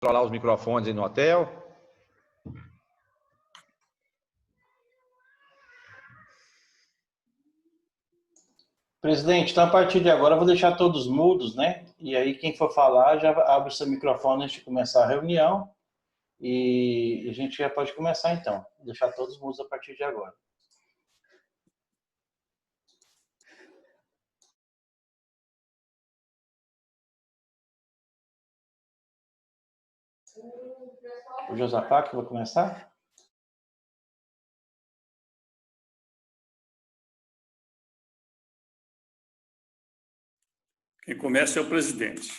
controlar os microfones aí no hotel. Presidente, então a partir de agora eu vou deixar todos mudos, né? E aí quem for falar já abre o seu microfone antes de começar a reunião e a gente já pode começar então. Vou deixar todos mudos a partir de agora. O Josafá que vai começar? Quem começa é o presidente.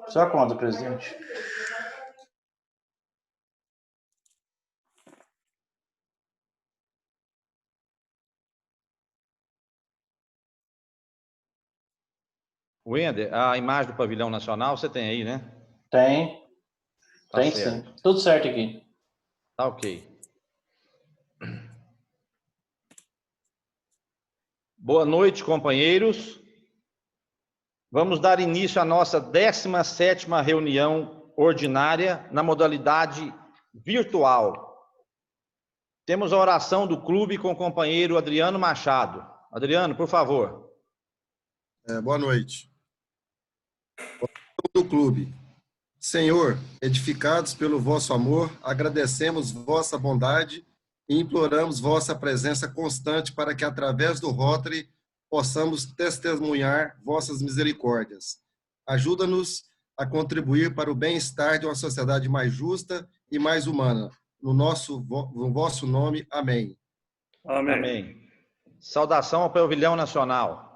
Só conta, presidente. Wender, a imagem do pavilhão nacional você tem aí, né? Tem. Tá Tem certo. sim. Tudo certo aqui. Tá ok. Boa noite, companheiros. Vamos dar início à nossa 17ª reunião ordinária na modalidade virtual. Temos a oração do clube com o companheiro Adriano Machado. Adriano, por favor. Boa noite. Do clube. Senhor, edificados pelo vosso amor, agradecemos vossa bondade e imploramos vossa presença constante para que, através do Rotary, possamos testemunhar vossas misericórdias. Ajuda-nos a contribuir para o bem-estar de uma sociedade mais justa e mais humana. No vosso nome, amém. Amém. Amém. Saudação ao pavilhão nacional.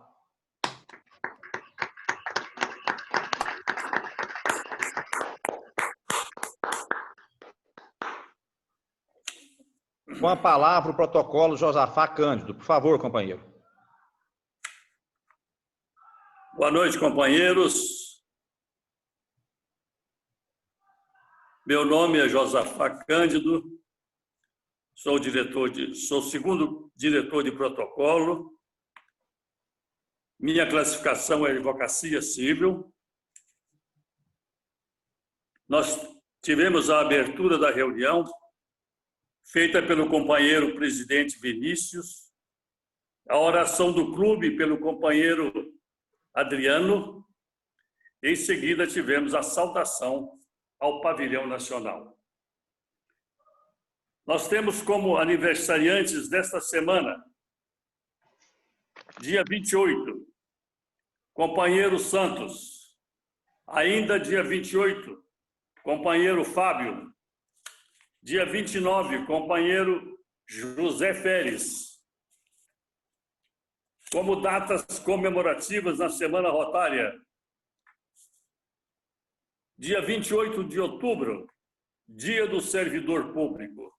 Com a palavra, o protocolo Josafá Cândido. Por favor, companheiro. Boa noite, companheiros. Meu nome é Josafá Cândido. Sou o segundo diretor de protocolo. Minha classificação é advocacia civil. Nós tivemos a abertura da reunião feita pelo companheiro presidente Vinícius, a oração do clube pelo companheiro Adriano. Em seguida, tivemos a saudação ao pavilhão nacional. Nós temos como aniversariantes desta semana, dia 28, companheiro Santos. Ainda dia 28, companheiro Fábio. Dia 29, companheiro José Férez. Como datas comemorativas na Semana Rotária. Dia 28 de outubro, Dia do Servidor Público.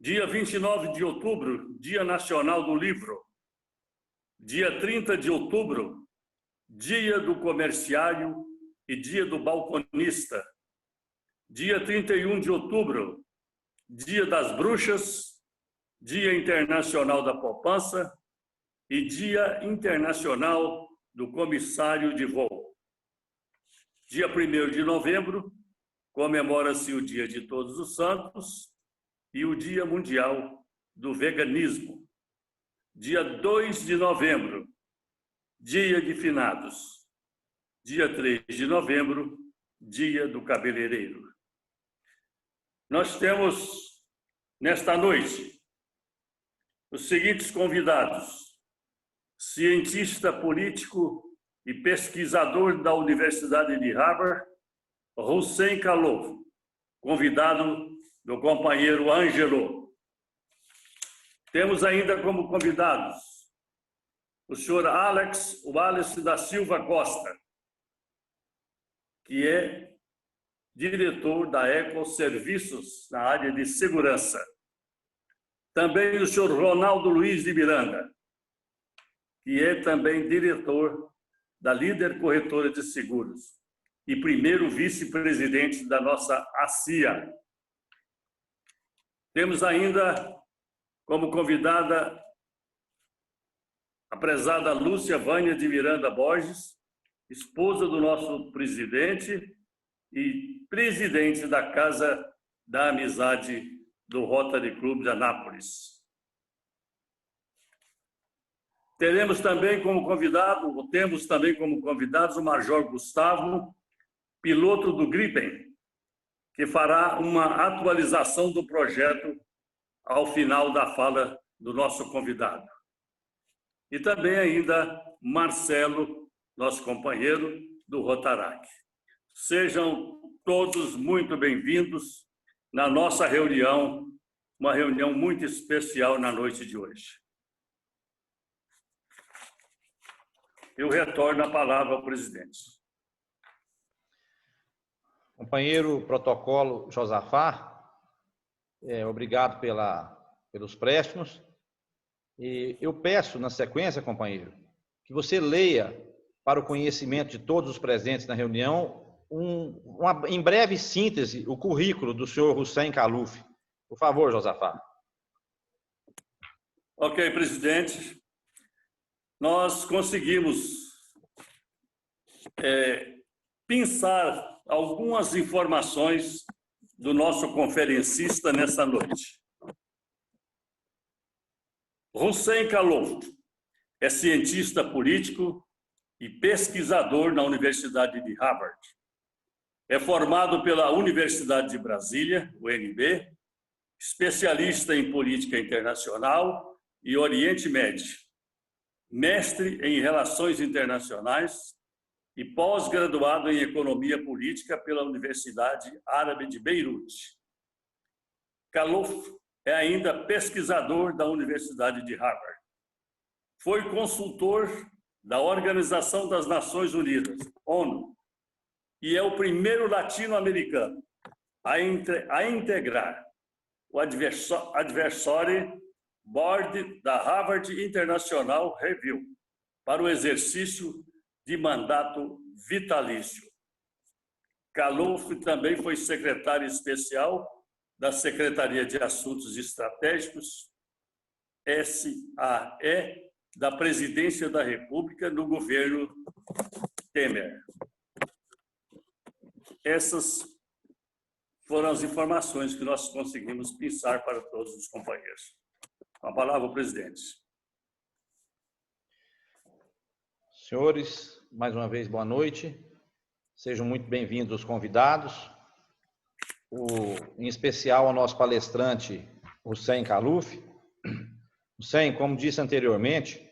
Dia 29 de outubro, Dia Nacional do Livro. Dia 30 de outubro, Dia do Comerciário e Dia do Balconista. Dia 31 de outubro, Dia das Bruxas, Dia Internacional da Poupança e Dia Internacional do Comissário de Voo. Dia 1º de novembro, comemora-se o Dia de Todos os Santos e o Dia Mundial do Veganismo. Dia 2 de novembro, Dia de Finados. Dia 3 de novembro, Dia do Cabeleireiro. Nós temos, nesta noite, os seguintes convidados: cientista político e pesquisador da Universidade de Harvard, Hussein Khalaf, convidado do companheiro Ângelo. Temos ainda como convidados o senhor Alex Wallace da Silva Costa, que é diretor da Ecoserviços na área de segurança. Também o senhor Ronaldo Luiz de Miranda, que é também diretor da Líder Corretora de Seguros e primeiro vice-presidente da nossa ACIA. Temos ainda como convidada a prezada Lúcia Vânia de Miranda Borges, esposa do nosso presidente e presidente da Casa da Amizade do Rotary Club de Anápolis. Temos também como convidados o Major Gustavo, piloto do Gripen, que fará uma atualização do projeto ao final da fala do nosso convidado. E também ainda Marcelo, nosso companheiro do Rotarac. Sejam todos muito bem-vindos na nossa reunião, uma reunião muito especial na noite de hoje. Eu retorno a palavra ao presidente. Companheiro protocolo Josafá, obrigado pelos préstimos. E eu peço, na sequência, companheiro, que você leia para o conhecimento de todos os presentes na reunião, em breve síntese, o currículo do senhor Hussein Khaluf. Por favor, Josafá. Ok, presidente. Nós conseguimos pensar algumas informações do nosso conferencista nessa noite. Hussein Khaluf é cientista político e pesquisador na Universidade de Harvard. É formado pela Universidade de Brasília, UNB, especialista em política internacional e Oriente Médio, mestre em Relações Internacionais e pós-graduado em Economia Política pela Universidade Árabe de Beirute. Khaluf é ainda pesquisador da Universidade de Harvard. Foi consultor da Organização das Nações Unidas, ONU, e é o primeiro latino-americano a integrar o Advisory Board da Harvard International Review para o exercício de mandato vitalício. Khaluf também foi secretário especial da Secretaria de Assuntos Estratégicos, SAE, da Presidência da República no governo Temer. Essas foram as informações que nós conseguimos pensar para todos os companheiros. Com a palavra, o presidente. Senhores, mais uma vez, boa noite. Sejam muito bem-vindos os convidados. Em especial ao nosso palestrante, Hussein Khaluf. Hussein, como disse anteriormente,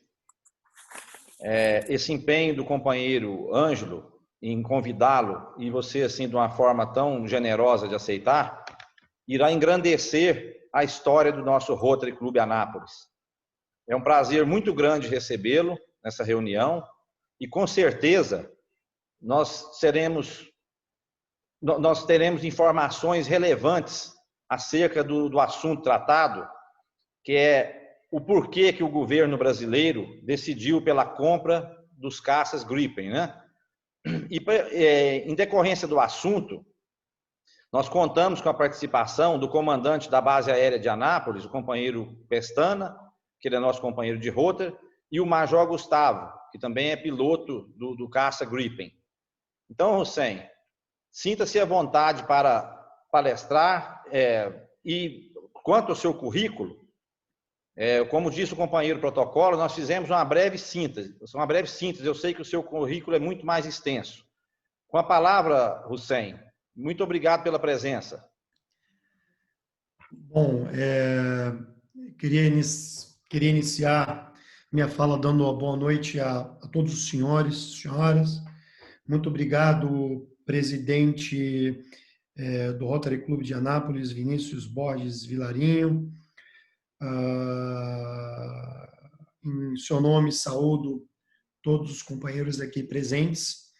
esse empenho do companheiro Ângelo em convidá-lo, e você, assim, de uma forma tão generosa de aceitar, irá engrandecer a história do nosso Rotary Club Anápolis. É um prazer muito grande recebê-lo nessa reunião e, com certeza, nós teremos informações relevantes acerca do assunto tratado, que é o porquê que o governo brasileiro decidiu pela compra dos caças Gripen, né? E, em decorrência do assunto, nós contamos com a participação do comandante da base aérea de Anápolis, o companheiro Pestana, que ele é nosso companheiro de Rotary, e o Major Gustavo, que também é piloto do caça Gripen. Então, Hussein, sinta-se à vontade para palestrar, e quanto ao seu currículo, como disse o companheiro protocolo, nós fizemos uma breve síntese. Eu sei que o seu currículo é muito mais extenso. Com a palavra, Hussein, muito obrigado pela presença. Bom, queria iniciar minha fala dando uma boa noite a todos os senhores, senhoras. Muito obrigado, presidente do Rotary Club de Anápolis, Vinícius Borges Vilarinho. Em seu nome, saúdo todos os companheiros aqui presentes.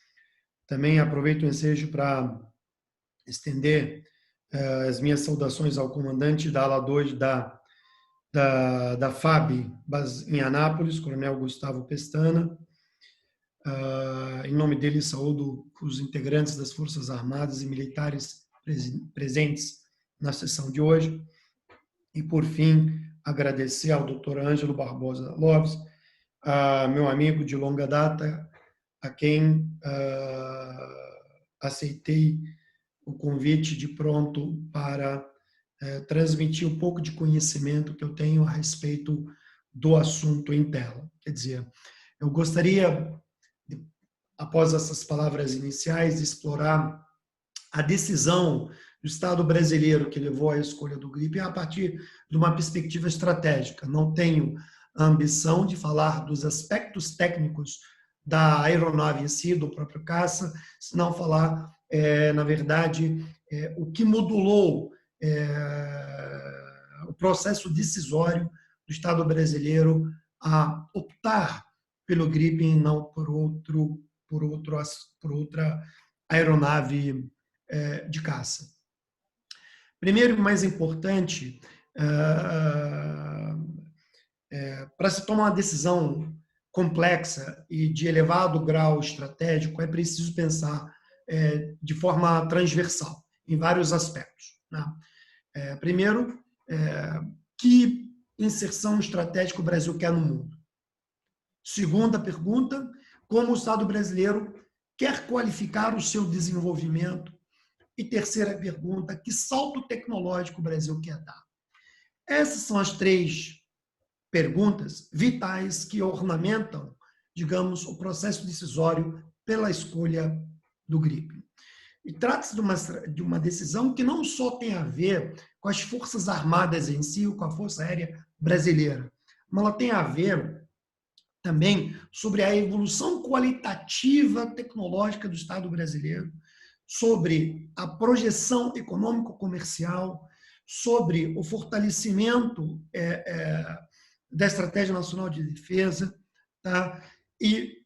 Também aproveito o ensejo para estender as minhas saudações ao comandante da ala 2 da da FAB em Anápolis, Coronel Gustavo Pestana. Em nome dele, saúdo os integrantes das Forças Armadas e Militares presentes na sessão de hoje. E, por fim, agradecer ao Dr. Ângelo Barbosa Lopes, meu amigo de longa data, a quem aceitei o convite de pronto para transmitir um pouco de conhecimento que eu tenho a respeito do assunto em tela. Quer dizer, eu gostaria, após essas palavras iniciais, de explorar a decisão do Estado brasileiro que levou à escolha do GRIP a partir de uma perspectiva estratégica. Não tenho a ambição de falar dos aspectos técnicos da aeronave em si, do próprio caça, senão falar, na verdade, o que modulou o processo decisório do Estado brasileiro a optar pelo GRIP e não por outra aeronave de caça. Primeiro e mais importante, para se tomar uma decisão complexa e de elevado grau estratégico, é preciso pensar de forma transversal, em vários aspectos, né? Primeiro, que inserção estratégica o Brasil quer no mundo? Segunda pergunta, como o Estado brasileiro quer qualificar o seu desenvolvimento? E terceira pergunta, que salto tecnológico o Brasil quer dar? Essas são as três perguntas vitais que ornamentam, digamos, o processo decisório pela escolha do GRIP. E trata-se de uma decisão que não só tem a ver com as Forças Armadas em si, ou com a Força Aérea Brasileira, mas ela tem a ver também sobre a evolução qualitativa tecnológica do Estado brasileiro, sobre a projeção econômico-comercial, sobre o fortalecimento da Estratégia Nacional de Defesa, tá? E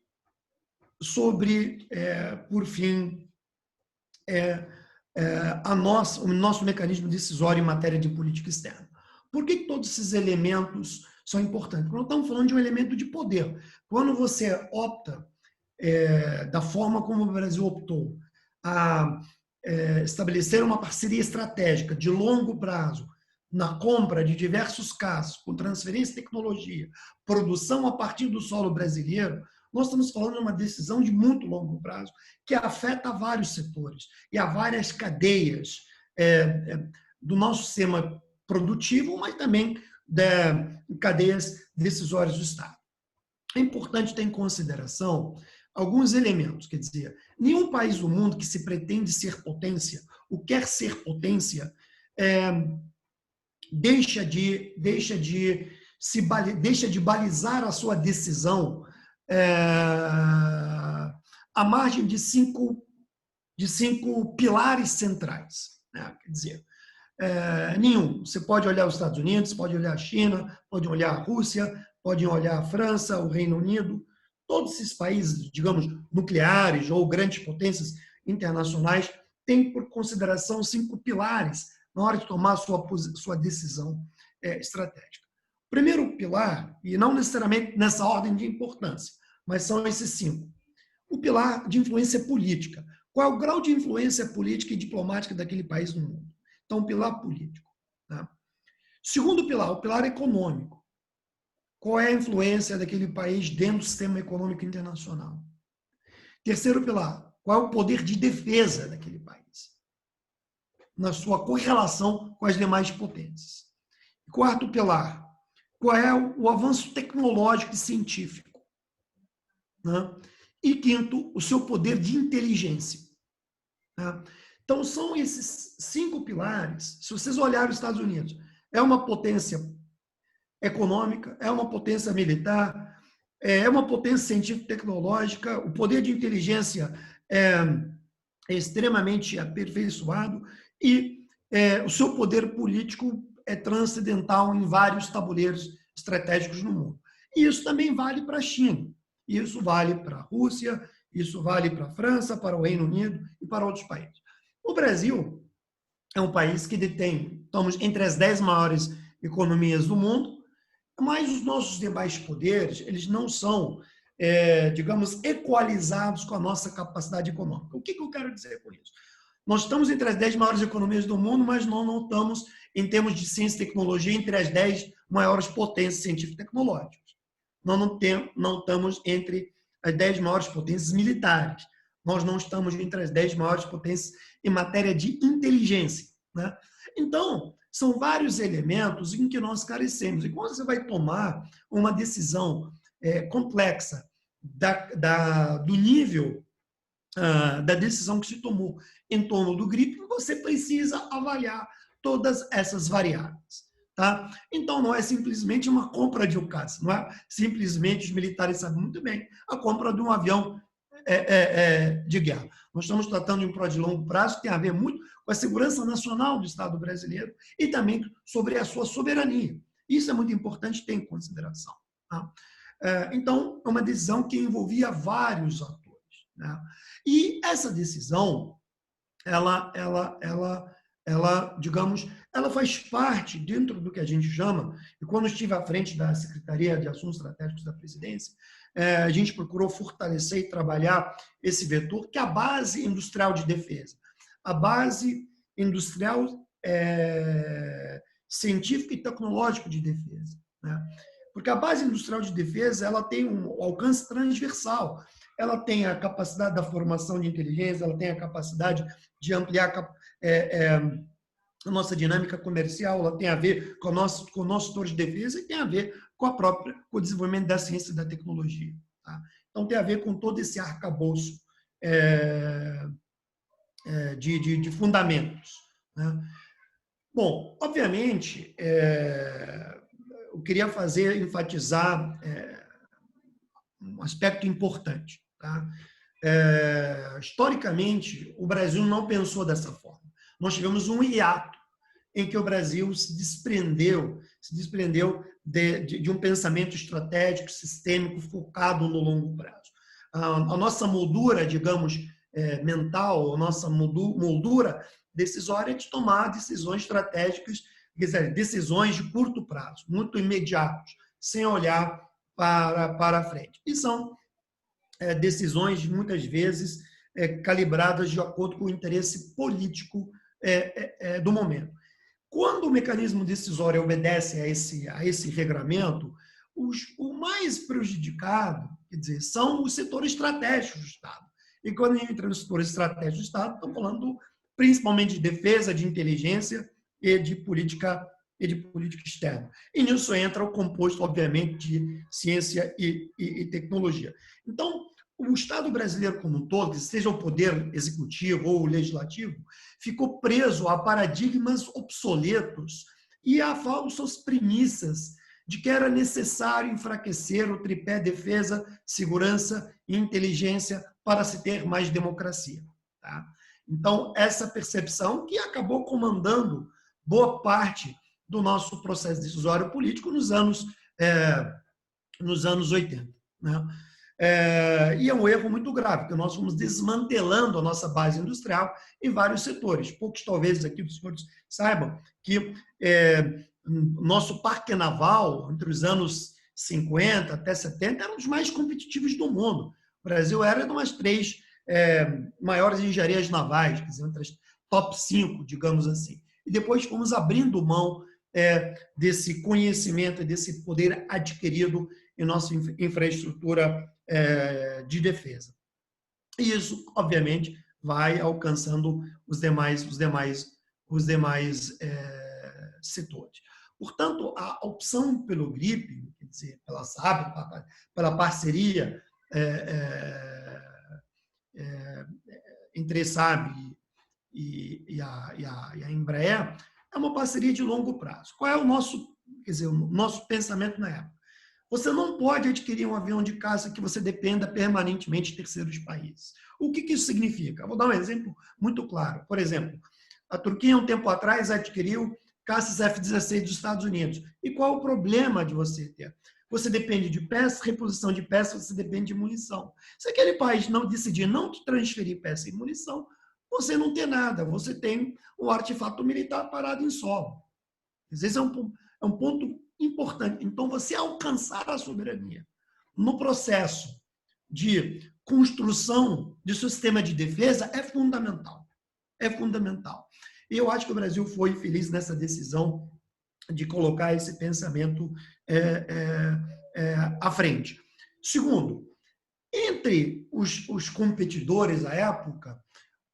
sobre, por fim, o nosso mecanismo decisório em matéria de política externa. Por que todos esses elementos são importantes? Quando estamos falando de um elemento de poder. Quando você opta, da forma como o Brasil optou, a estabelecer uma parceria estratégica de longo prazo na compra de diversos caças, com transferência de tecnologia, produção a partir do solo brasileiro, nós estamos falando de uma decisão de muito longo prazo que afeta vários setores e a várias cadeias do nosso sistema produtivo, mas também cadeias decisórias do Estado. É importante ter em consideração alguns elementos, quer dizer, nenhum país do mundo que se pretende ser potência, ou quer ser potência, deixa de balizar a sua decisão à margem de cinco pilares centrais, né? Quer dizer, nenhum. Você pode olhar os Estados Unidos, pode olhar a China, pode olhar a Rússia, pode olhar a França, o Reino Unido, todos esses países, digamos, nucleares ou grandes potências internacionais têm por consideração 5 pilares na hora de tomar sua decisão estratégica. O primeiro pilar, e não necessariamente nessa ordem de importância, mas são esses 5. O pilar de influência política. Qual é o grau de influência política e diplomática daquele país no mundo? Então, o pilar político. Tá? Segundo pilar, o pilar econômico. Qual é a influência daquele país dentro do sistema econômico internacional? Terceiro pilar, qual é o poder de defesa daquele país, na sua correlação com as demais potências? Quarto pilar, qual é o avanço tecnológico e científico? Né? E quinto, o seu poder de inteligência. Né? Então, são esses 5 pilares. Se vocês olharem os Estados Unidos, é uma potência econômica, é uma potência militar, é uma potência científico-tecnológica, o poder de inteligência é extremamente aperfeiçoado e o seu poder político é transcendental em vários tabuleiros estratégicos no mundo. E isso também vale para a China, isso vale para a Rússia, isso vale para a França, para o Reino Unido e para outros países. O Brasil é um país que detém, estamos entre as 10 maiores economias do mundo, Mas os nossos demais poderes, eles não são, digamos, equalizados com a nossa capacidade econômica. O que eu quero dizer com isso? Nós estamos entre as 10 maiores economias do mundo, mas não estamos, em termos de ciência e tecnologia, entre as 10 maiores potências científico-tecnológicas. Nós não estamos entre as 10 maiores potências militares. Nós não estamos entre as 10 maiores potências em matéria de inteligência, né? Então, são vários elementos em que nós carecemos. E quando você vai tomar uma decisão complexa do nível da decisão que se tomou em torno do GRIP, você precisa avaliar todas essas variáveis. Tá? Então, não é simplesmente uma compra de um caça, não é simplesmente os militares sabem muito bem a compra de um avião de guerra. Nós estamos tratando de um projeto de longo prazo que tem a ver muito com a segurança nacional do Estado brasileiro e também sobre a sua soberania. Isso é muito importante ter em consideração. Tá? Então, é uma decisão que envolvia vários atores. Né? E essa decisão, ela, digamos, ela faz parte dentro do que a gente chama, e quando eu estive à frente da Secretaria de Assuntos Estratégicos da Presidência, a gente procurou fortalecer e trabalhar esse vetor, que é a base industrial de defesa, a base industrial científica e tecnológica de defesa. Né? Porque a base industrial de defesa ela tem um alcance transversal, ela tem a capacidade da formação de inteligência, ela tem a capacidade de ampliar a nossa dinâmica comercial, ela tem a ver com o nosso setor de defesa e tem a ver com o desenvolvimento da ciência e da tecnologia. Tá? Então, tem a ver com todo esse arcabouço de fundamentos. Né? Bom, obviamente, eu queria enfatizar um aspecto importante. Tá? Historicamente, o Brasil não pensou dessa forma. Nós tivemos um hiato em que o Brasil se desprendeu de um pensamento estratégico, sistêmico, focado no longo prazo. A nossa moldura, digamos, mental, a nossa moldura decisória é de tomar decisões estratégicas, quer dizer, decisões de curto prazo, muito imediatos, sem olhar para frente. E são decisões, muitas vezes, calibradas de acordo com o interesse político do momento. Quando o mecanismo decisório obedece a esse regramento, o mais prejudicado, quer dizer, são os setores estratégicos do Estado. E quando a gente entra nos setores estratégicos do Estado, estamos falando principalmente de defesa, de inteligência e de política externa. E nisso entra o composto, obviamente, de ciência e tecnologia. Então, o Estado brasileiro como um todo, seja o poder executivo ou o legislativo, ficou preso a paradigmas obsoletos e a falsas premissas de que era necessário enfraquecer o tripé defesa, segurança e inteligência para se ter mais democracia. Tá? Então, essa percepção que acabou comandando boa parte do nosso processo decisório político nos anos 80. Né? E é um erro muito grave, porque nós fomos desmantelando a nossa base industrial em vários setores. Poucos, talvez, aqui os senhores saibam que nosso parque naval, entre os anos 50 até 70, era um dos mais competitivos do mundo. O Brasil era uma das 3 maiores engenharias navais, quer dizer, entre as top 5, digamos assim. E depois fomos abrindo mão desse conhecimento, desse poder adquirido em nossa infraestrutura de defesa. E isso, obviamente, vai alcançando os demais setores. Portanto, a opção pelo GRIP, quer dizer, pela SAB, pela parceria entre a SAB e a Embraer, é uma parceria de longo prazo. Qual é o nosso pensamento na época? Você não pode adquirir um avião de caça que você dependa permanentemente de terceiros países. O que isso significa? Eu vou dar um exemplo muito claro. Por exemplo, a Turquia, um tempo atrás, adquiriu caças F-16 dos Estados Unidos. E qual o problema de você ter? Você depende de peças, reposição de peças, você depende de munição. Se aquele país não decidir não te transferir peça e munição, você não tem nada, você tem um artefato militar parado em solo. Esse é um ponto importante. Então, você alcançar a soberania no processo de construção de sistema de defesa é fundamental. É fundamental. E eu acho que o Brasil foi feliz nessa decisão de colocar esse pensamento à frente. Segundo, entre os competidores à época,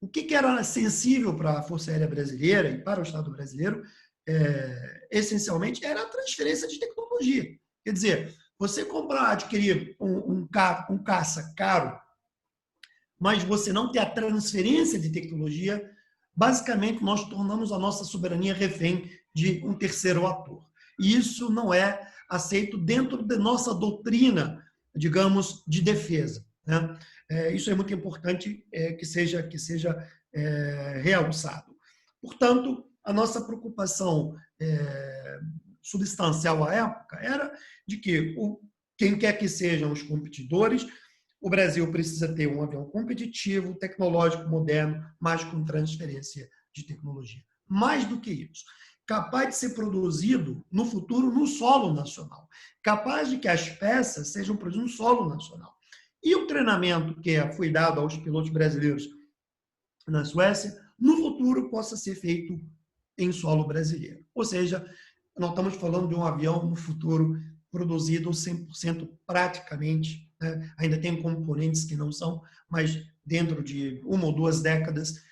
o que era sensível para a Força Aérea Brasileira e para o Estado brasileiro, essencialmente, era a transferência de tecnologia. Quer dizer, você adquirir um caça caro, mas você não ter a transferência de tecnologia, basicamente nós tornamos a nossa soberania refém de um terceiro ator. E isso não é aceito dentro da nossa doutrina, digamos, de defesa, né? Isso é muito importante que seja realçado. Portanto, a nossa preocupação substancial à época era de que quem quer que sejam os competidores, o Brasil precisa ter um avião competitivo, tecnológico, moderno, mas com transferência de tecnologia. Mais do que isso, capaz de ser produzido no futuro no solo nacional, capaz de que as peças sejam produzidas no solo nacional. E o treinamento que foi dado aos pilotos brasileiros na Suécia, no futuro possa ser feito em solo brasileiro. Ou seja, nós estamos falando de um avião no futuro produzido 100% praticamente, né? Ainda tem componentes que não são, mas dentro de 1 ou 2 décadas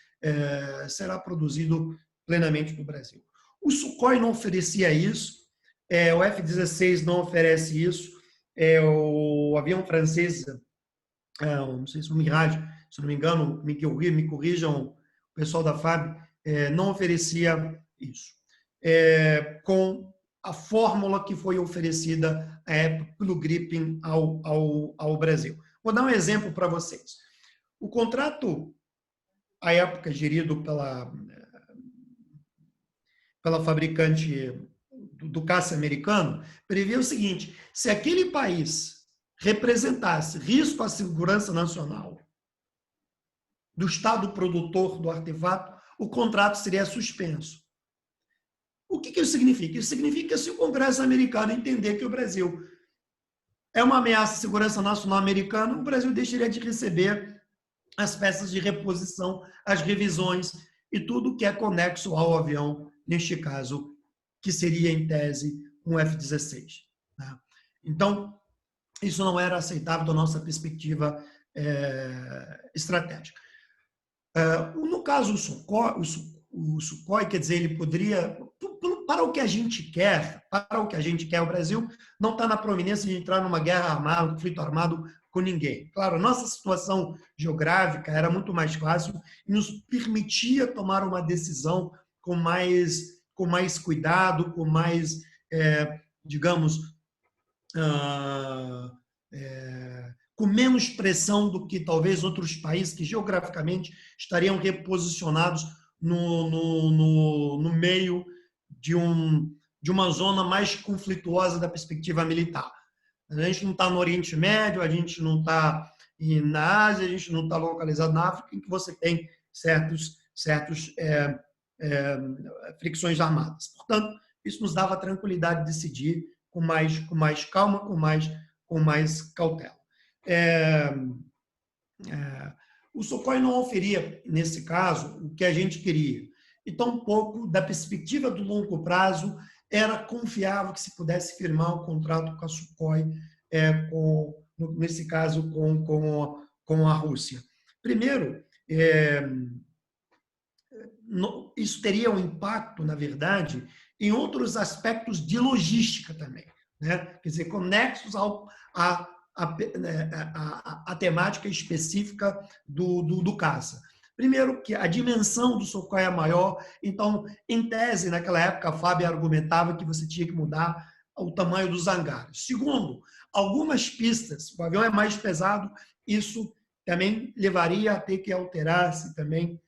será produzido plenamente no Brasil. O Sukhoi não oferecia isso, o F-16 não oferece isso, o avião francês, não sei se o Mirage, se não me engano, me corrijam o pessoal da FAB, não oferecia isso. Com a fórmula que foi oferecida pelo Gripen ao Brasil. Vou dar um exemplo para vocês. O contrato, à época, gerido pela fabricante do caça americano, previa o seguinte: se aquele país representasse risco à segurança nacional do Estado produtor do artefato, o contrato seria suspenso. O que isso significa? Isso significa que se o Congresso americano entender que o Brasil é uma ameaça à segurança nacional americana, o Brasil deixaria de receber as peças de reposição, as revisões e tudo que é conexo ao avião, neste caso, que seria, em tese, um F-16. Né? Então, isso não era aceitável da nossa perspectiva estratégica. No caso, o Sukhoi, quer dizer, ele poderia, para o que a gente quer, o Brasil não está na prominência de entrar numa guerra armada, um conflito armado com ninguém. Claro, a nossa situação geográfica era muito mais fácil e nos permitia tomar uma decisão com mais cuidado, com mais, digamos, com menos pressão do que talvez outros países que geograficamente estariam reposicionados no meio de uma zona mais conflituosa da perspectiva militar. A gente não está no Oriente Médio, a gente não está na Ásia, a gente não está localizado na África, em que você tem certos fricções armadas. Portanto, isso nos dava tranquilidade de decidir com mais calma, com mais cautela. O Sukhoi não oferia, nesse caso, o que a gente queria. E tampouco, da perspectiva do longo prazo, era confiável que se pudesse firmar um contrato com a Sukhoi, nesse caso, com a Rússia. Primeiro, isso teria um impacto, na verdade, em outros aspectos de logística também, né? Quer dizer, conexos à temática específica do caça. Primeiro, que a dimensão do Sukhoi é maior, então, em tese, naquela época, a FAB argumentava que você tinha que mudar o tamanho dos hangares. Segundo, algumas pistas, o avião é mais pesado, isso também levaria a ter que alterar-se também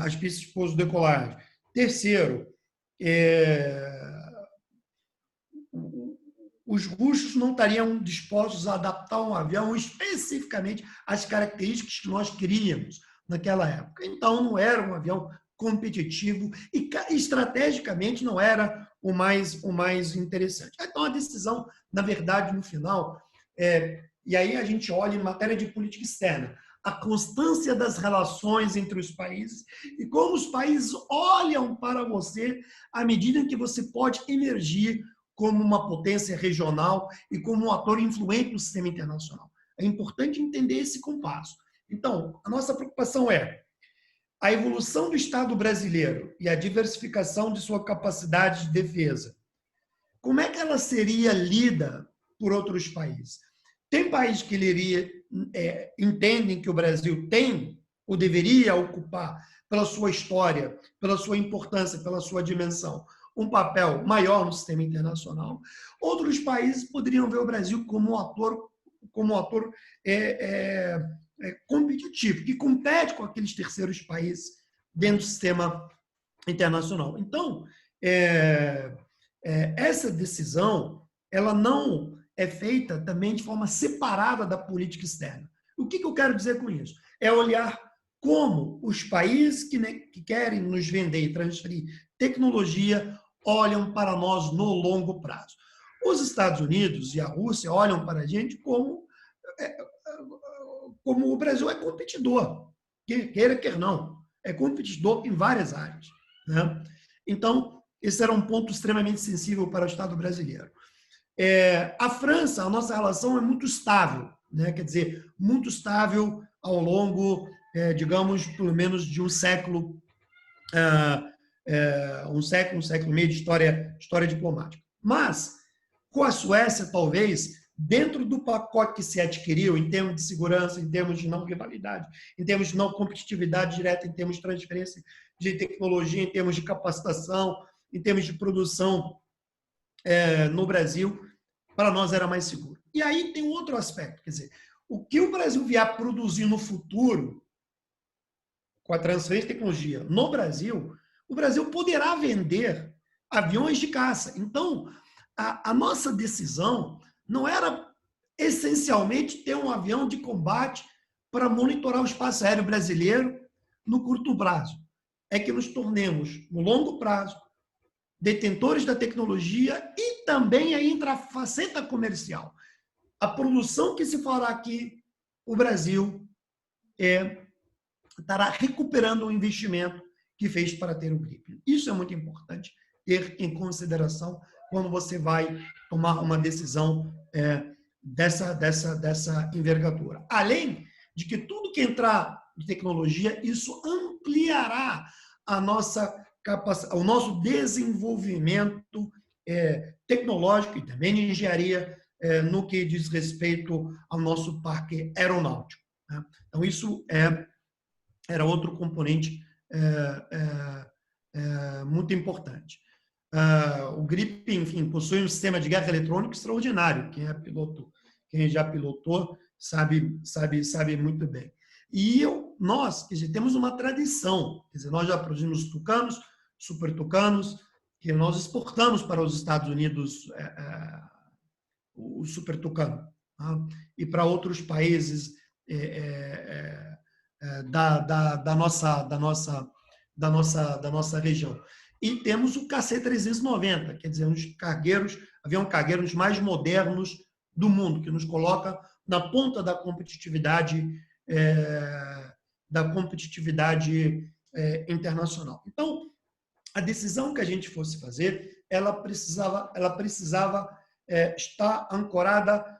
as pistas de pouso e decolagem. Terceiro, os russos não estariam dispostos a adaptar um avião especificamente às características que nós queríamos naquela época. Então, não era um avião competitivo e, estrategicamente, não era o mais interessante. Então, a decisão, na verdade, no final, e aí a gente olha em matéria de política externa, a constância das relações entre os países e como os países olham para você à medida em que você pode emergir como uma potência regional e como um ator influente no sistema internacional. É importante entender esse compasso. Então, a nossa preocupação é a evolução do Estado brasileiro e a diversificação de sua capacidade de defesa. Como é que ela seria lida por outros países? Tem países que entendem que o Brasil tem ou deveria ocupar, pela sua história, pela sua importância, pela sua dimensão, um papel maior no sistema internacional. Outros países poderiam ver o Brasil como um ator competitivo, que compete com aqueles terceiros países dentro do sistema internacional. Então, essa decisão, ela não é feita também de forma separada da política externa. O que eu quero dizer com isso? É olhar como os países que querem nos vender e transferir tecnologia olham para nós no longo prazo. Os Estados Unidos e a Rússia olham para a gente como o Brasil é competidor, queira, quer não, é competidor em várias áreas, né? Então, esse era um ponto extremamente sensível para o Estado brasileiro. A França, a nossa relação é muito estável, né? Quer dizer, muito estável ao longo, digamos, pelo menos de um século, um século e meio de história diplomática. Mas, com a Suécia, talvez, dentro do pacote que se adquiriu, em termos de segurança, em termos de não rivalidade, em termos de não competitividade direta, em termos de transferência de tecnologia, em termos de capacitação, em termos de produção no Brasil, para nós era mais seguro. E aí tem um outro aspecto, quer dizer, o que o Brasil vier a produzir no futuro, com a transferência de tecnologia no Brasil, o Brasil poderá vender aviões de caça. Então, a nossa decisão não era essencialmente ter um avião de combate para monitorar o espaço aéreo brasileiro no curto prazo. É que nos tornemos, no longo prazo, detentores da tecnologia e também aí entra a faceta comercial. A produção que se fará aqui, o Brasil estará recuperando o investimento que fez para ter o Gripen. Isso é muito importante ter em consideração quando você vai tomar uma decisão dessa envergadura. Além de que tudo que entrar de tecnologia, isso ampliará o nosso desenvolvimento tecnológico e também de engenharia no que diz respeito ao nosso parque aeronáutico, né? Então, isso era outro componente muito importante. O Gripen, enfim, possui um sistema de guerra eletrônico extraordinário. Quem já pilotou sabe muito bem. E nós, quer dizer, temos uma tradição. Quer dizer, nós já produzimos tucanos, super tucanos, que nós exportamos para os Estados Unidos o super tucano, tá? E para outros países da nossa região. E temos o KC-390, quer dizer, avião cargueiros mais modernos do mundo, que nos coloca na ponta da competitividade internacional. Então, a decisão que a gente fosse fazer, ela precisava estar ancorada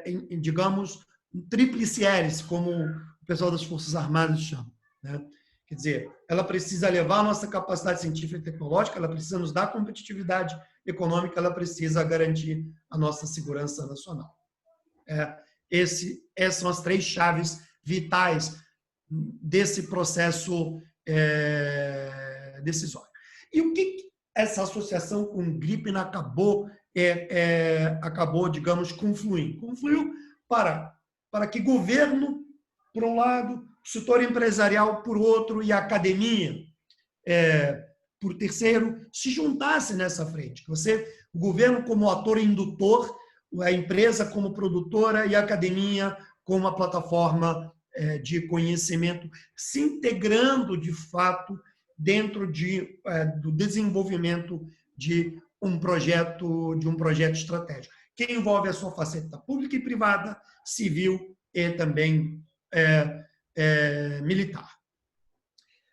em, digamos, tríplice hélice, como o pessoal das Forças Armadas chama, né? Quer dizer, ela precisa levar a nossa capacidade científica e tecnológica, ela precisa nos dar competitividade econômica, ela precisa garantir a nossa segurança nacional. Essas são as três chaves vitais desse processo decisório. E o que essa associação com o Gripen acabou, digamos, confluindo? Confluiu para que governo, por um lado, o setor empresarial, por outro, e a academia, por terceiro, se juntasse nessa frente. O governo como ator indutor, a empresa como produtora e a academia como uma plataforma de conhecimento, se integrando, de fato, dentro do desenvolvimento de um projeto estratégico, que envolve a sua faceta pública e privada, civil e também militar.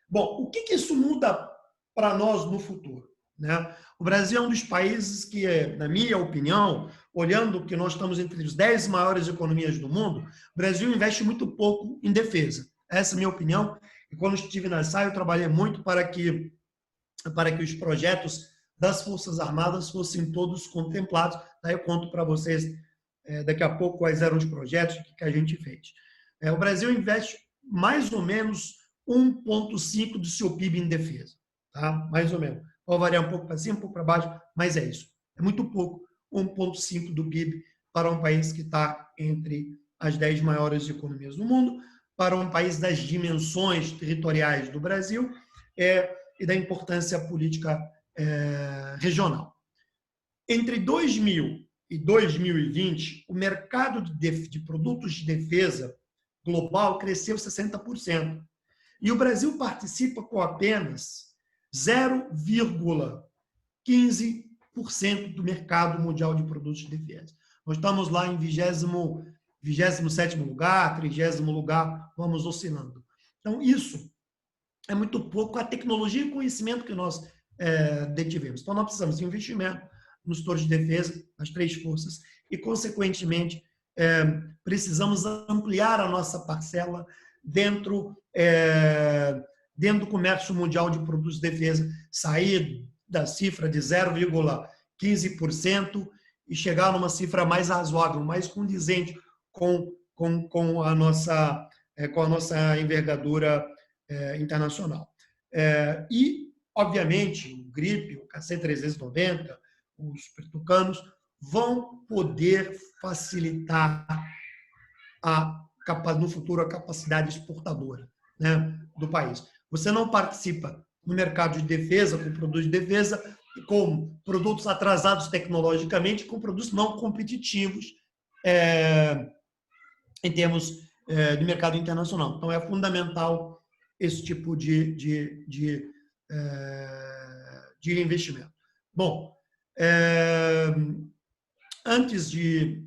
Bom, o que isso muda para nós no futuro, né? O Brasil é um dos países que, na minha opinião, olhando que nós estamos entre os 10 maiores economias do mundo, o Brasil investe muito pouco em defesa. Essa é a minha opinião. E quando estive na SAI, eu trabalhei muito para que os projetos das Forças Armadas fossem todos contemplados. Daí eu conto para vocês daqui a pouco quais eram os projetos que a gente fez. O Brasil investe mais ou menos 1,5% do seu PIB em defesa, tá? Mais ou menos. Pode variar um pouco para cima, um pouco para baixo, mas é isso. É muito pouco, 1,5% do PIB para um país que está entre as 10 maiores economias do mundo, para um país das dimensões territoriais do Brasil e da importância política regional. Entre 2000 e 2020, o mercado de produtos de defesa global cresceu 60%. E o Brasil participa com apenas 0,15% do mercado mundial de produtos de defesa. Nós estamos lá em 27º lugar, 30º lugar, vamos oscilando. Então, isso é muito pouco a tecnologia e conhecimento que nós detivemos. Então, nós precisamos de investimento nos setores de defesa, nas 3 forças, e, consequentemente, precisamos ampliar a nossa parcela dentro do comércio mundial de produtos de defesa, sair da cifra de 0,15% e chegar numa cifra mais razoável, mais condizente com a nossa envergadura internacional. E, obviamente, o GRIP, o KC-390, os tucanos vão poder facilitar no futuro a capacidade exportadora, né, do país. Você não participa no mercado de defesa, com produtos de defesa, com produtos atrasados tecnologicamente, com produtos não competitivos em termos de mercado internacional. Então, é fundamental esse tipo de investimento. Bom, antes de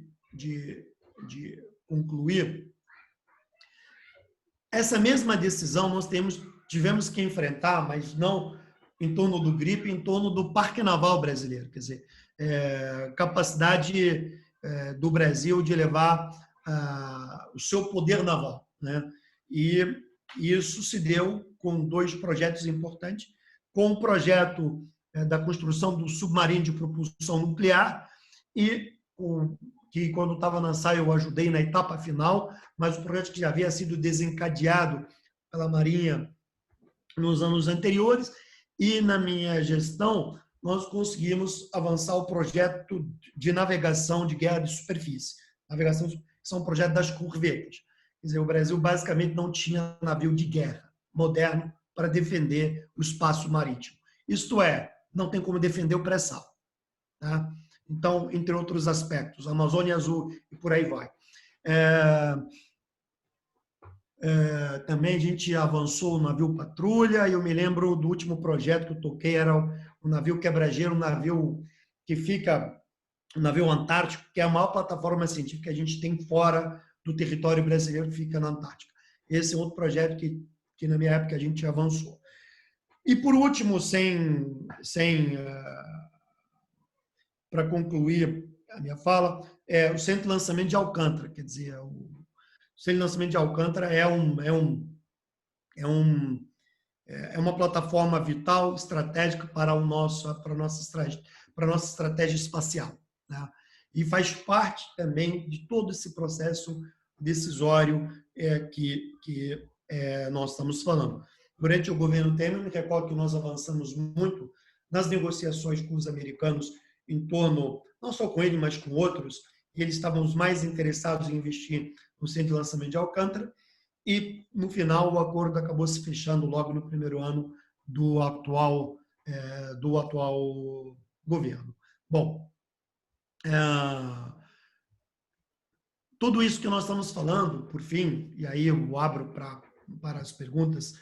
concluir, essa mesma decisão nós tivemos que enfrentar, mas não em torno do GRIP, em torno do Parque Naval Brasileiro. Quer dizer, capacidade do Brasil de levar o seu poder naval, né? E isso se deu com 2 projetos importantes, com o projeto da construção do submarino de propulsão nuclear e que quando estava na SAI eu ajudei na etapa final, mas o projeto que já havia sido desencadeado pela Marinha nos anos anteriores, e na minha gestão nós conseguimos avançar o projeto de navegação de guerra de superfície. Navegação são um projeto das corvetas. Quer dizer, o Brasil basicamente não tinha navio de guerra moderno para defender o espaço marítimo. Isto é, não tem como defender o pré-sal, tá? Então, entre outros aspectos, Amazônia Azul e por aí vai. Também a gente avançou o navio patrulha, e eu me lembro do último projeto que eu toquei, era o navio quebra-gelo, um navio que fica, o navio Antártico, que é a maior plataforma científica que a gente tem fora do território brasileiro, que fica na Antártica. Esse é outro projeto que na minha época a gente avançou. E por último, para concluir a minha fala, o Centro de Lançamento de Alcântara. Quer dizer, o Centro de Lançamento de Alcântara é uma plataforma vital, estratégica para a nossa estratégia espacial, né? E faz parte também de todo esse processo decisório que nós estamos falando. Durante o governo Temer, me recordo que nós avançamos muito nas negociações com os americanos em torno, não só com ele, mas com outros, e eles estavam os mais interessados em investir no Centro de Lançamento de Alcântara, e, no final, o acordo acabou se fechando logo no primeiro ano do atual governo. Bom, tudo isso que nós estamos falando, por fim, e aí eu abro para as perguntas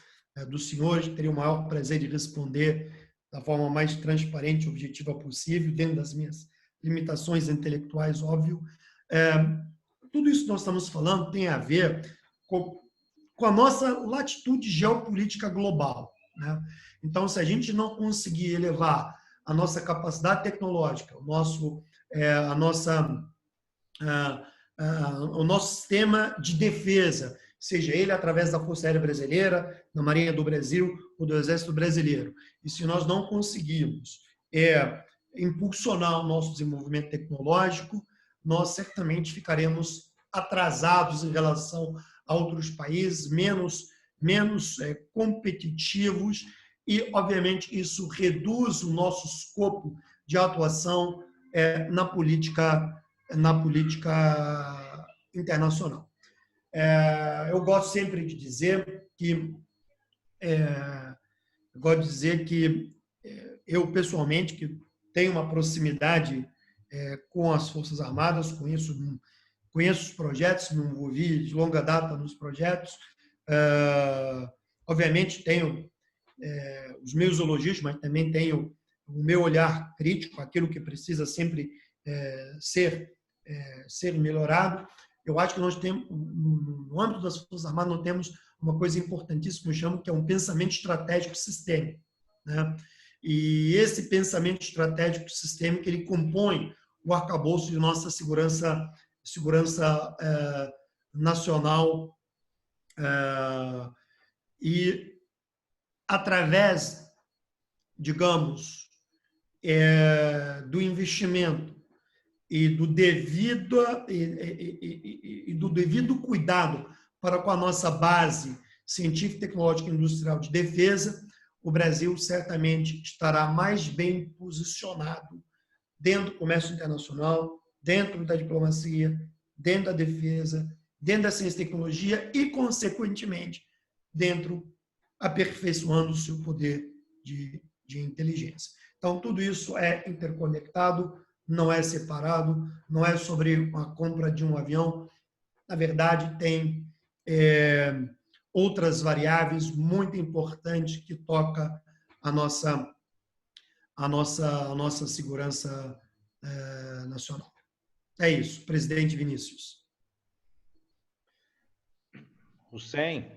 dos senhores, teria o maior prazer de responder da forma mais transparente e objetiva possível, dentro das minhas limitações intelectuais, óbvio. Tudo isso que nós estamos falando tem a ver com a nossa latitude geopolítica global, né? Então, se a gente não conseguir elevar a nossa capacidade tecnológica, o nosso sistema de defesa, seja ele através da Força Aérea Brasileira, da Marinha do Brasil ou do Exército Brasileiro, e se nós não conseguirmos impulsionar o nosso desenvolvimento tecnológico, nós certamente ficaremos atrasados em relação a outros países, menos competitivos, e, obviamente, isso reduz o nosso escopo de atuação na política internacional. Eu gosto sempre de dizer que eu, pessoalmente, que tenho uma proximidade com as Forças Armadas, conheço os projetos, me envolvi de longa data nos projetos. Obviamente, tenho os meus elogios, mas também tenho o meu olhar crítico, aquilo que precisa sempre ser melhorado. Eu acho que nós temos, no âmbito das Forças Armadas, nós temos uma coisa importantíssima que eu chamo, que é um pensamento estratégico sistêmico, né? E esse pensamento estratégico sistêmico, ele compõe o arcabouço de nossa segurança nacional, e através, digamos, do investimento e do devido cuidado para com a nossa base científica, tecnológica e industrial de defesa, o Brasil certamente estará mais bem posicionado dentro do comércio internacional, dentro da diplomacia, dentro da defesa, dentro da ciência e tecnologia e, consequentemente, aperfeiçoando o seu poder de inteligência. Então, tudo isso é interconectado, não é separado, não é sobre a compra de um avião. Na verdade, tem outras variáveis muito importantes que tocam a nossa segurança nacional. É isso, presidente Vinícius. Hussein.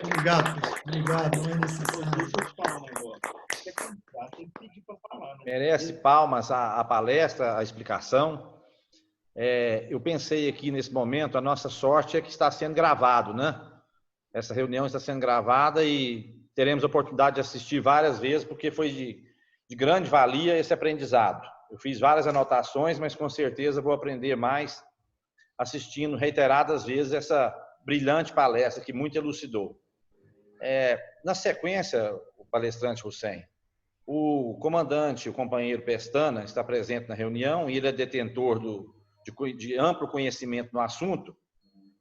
Obrigado, não é necessário. Deixa eu te falar um negócio. Tem que pedir para falar. Merece palmas a palestra, a explicação. Eu pensei aqui nesse momento, a nossa sorte é que está sendo gravado, né? Essa reunião está sendo gravada e teremos a oportunidade de assistir várias vezes, porque foi de grande valia esse aprendizado. Eu fiz várias anotações, mas com certeza vou aprender mais assistindo reiteradas vezes essa brilhante palestra que muito elucidou. Na sequência, o palestrante Hussein, o comandante, o companheiro Pestana, está presente na reunião e ele é detentor de amplo conhecimento no assunto.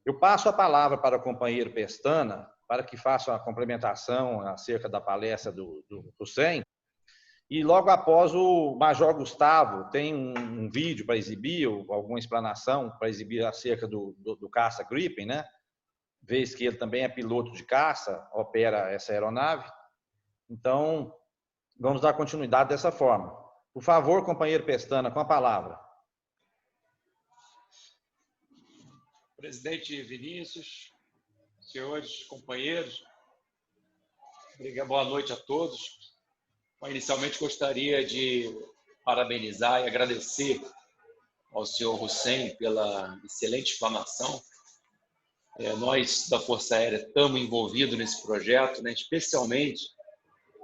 Eu passo a palavra para o companheiro Pestana para que faça uma complementação acerca da palestra do Hussein. E logo após, o Major Gustavo tem um vídeo para exibir, ou alguma explanação para exibir acerca do caça Gripen, né? Vez que ele também é piloto de caça, opera essa aeronave. Então, vamos dar continuidade dessa forma. Por favor, companheiro Pestana, com a palavra. Presidente Vinícius, senhores companheiros, boa noite a todos. Inicialmente, gostaria de parabenizar e agradecer ao senhor Hussein pela excelente explanação. Nós, da Força Aérea, estamos envolvidos nesse projeto, né? Especialmente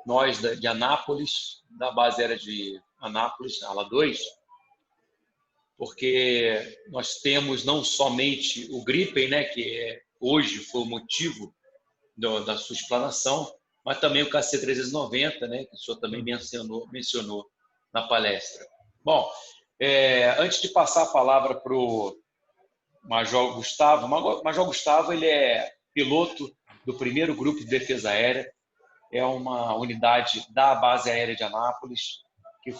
nós de Anápolis, da base aérea de Anápolis, ala 2, porque nós temos não somente o Gripen, né, que hoje foi o motivo da sua explanação, mas também o KC-390, né, que o senhor também mencionou na palestra. Bom, antes de passar a palavra para o Major Gustavo, o Major Gustavo ele é piloto do 1º Grupo de Defesa Aérea, é uma unidade da base aérea de Anápolis, que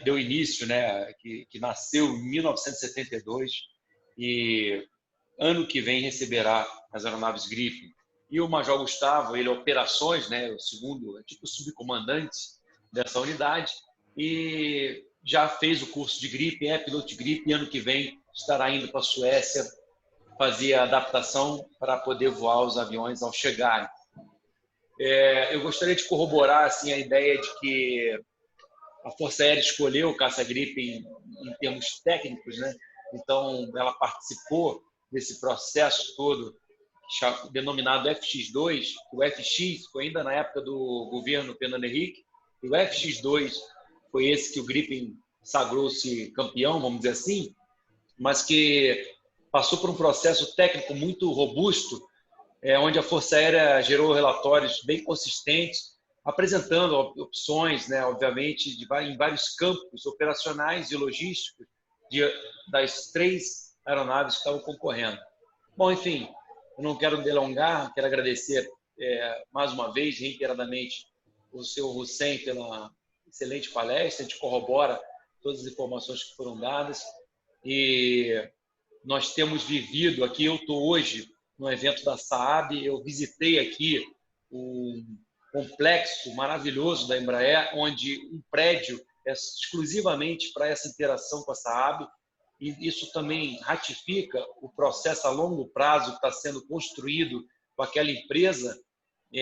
deu início, né, que nasceu em 1972 e ano que vem receberá as aeronaves Gripen. E o Major Gustavo, ele é operações, né, o segundo, é tipo subcomandante dessa unidade, e já fez o curso de Gripen, é piloto de Gripen, e ano que vem estará indo para a Suécia fazer a adaptação para poder voar os aviões ao chegarem. Eu gostaria de corroborar assim, a ideia de que a Força Aérea escolheu o caça Gripen em termos técnicos, né? Então, ela participou desse processo todo, denominado FX2. O FX foi ainda na época do governo Fernando Henrique, e o FX2 foi esse que o Gripen sagrou-se campeão, vamos dizer assim, mas que passou por um processo técnico muito robusto, onde a Força Aérea gerou relatórios bem consistentes, apresentando opções, né, obviamente, em vários campos operacionais e logísticos das 3 aeronaves que estavam concorrendo. Bom, enfim, eu não quero delongar, quero agradecer mais uma vez, reiteradamente, o senhor Hussein pela excelente palestra. A gente corrobora todas as informações que foram dadas e nós temos vivido aqui. Eu estou hoje no evento da Saab, eu visitei aqui um complexo maravilhoso da Embraer, onde um prédio é exclusivamente para essa interação com a Saab, e isso também ratifica o processo a longo prazo que está sendo construído com aquela empresa,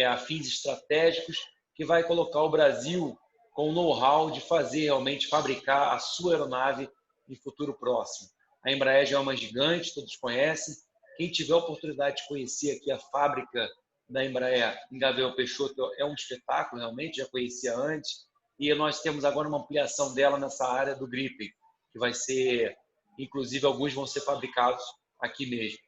a fins estratégicos, que vai colocar o Brasil com o know-how de fazer realmente fabricar a sua aeronave em futuro próximo. A Embraer já é uma gigante, todos conhecem. Quem tiver a oportunidade de conhecer aqui a fábrica da Embraer em Gavião Peixoto é um espetáculo, realmente, já conhecia antes. E nós temos agora uma ampliação dela nessa área do Gripen, que vai ser, inclusive, alguns vão ser fabricados aqui mesmo.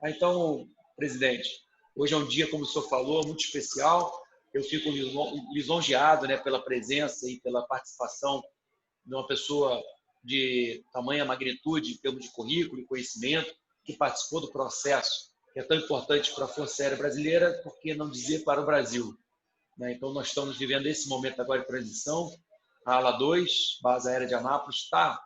Então, presidente, hoje é um dia, como o senhor falou, muito especial. Eu fico lisonjeado, né, pela presença e pela participação de uma pessoa de tamanha magnitude em termos de currículo e conhecimento, que participou do processo, que é tão importante para a Força Aérea Brasileira, por que não dizer para o Brasil, né? Então, nós estamos vivendo esse momento agora de transição. A Ala 2, Base Aérea de Anápolis, está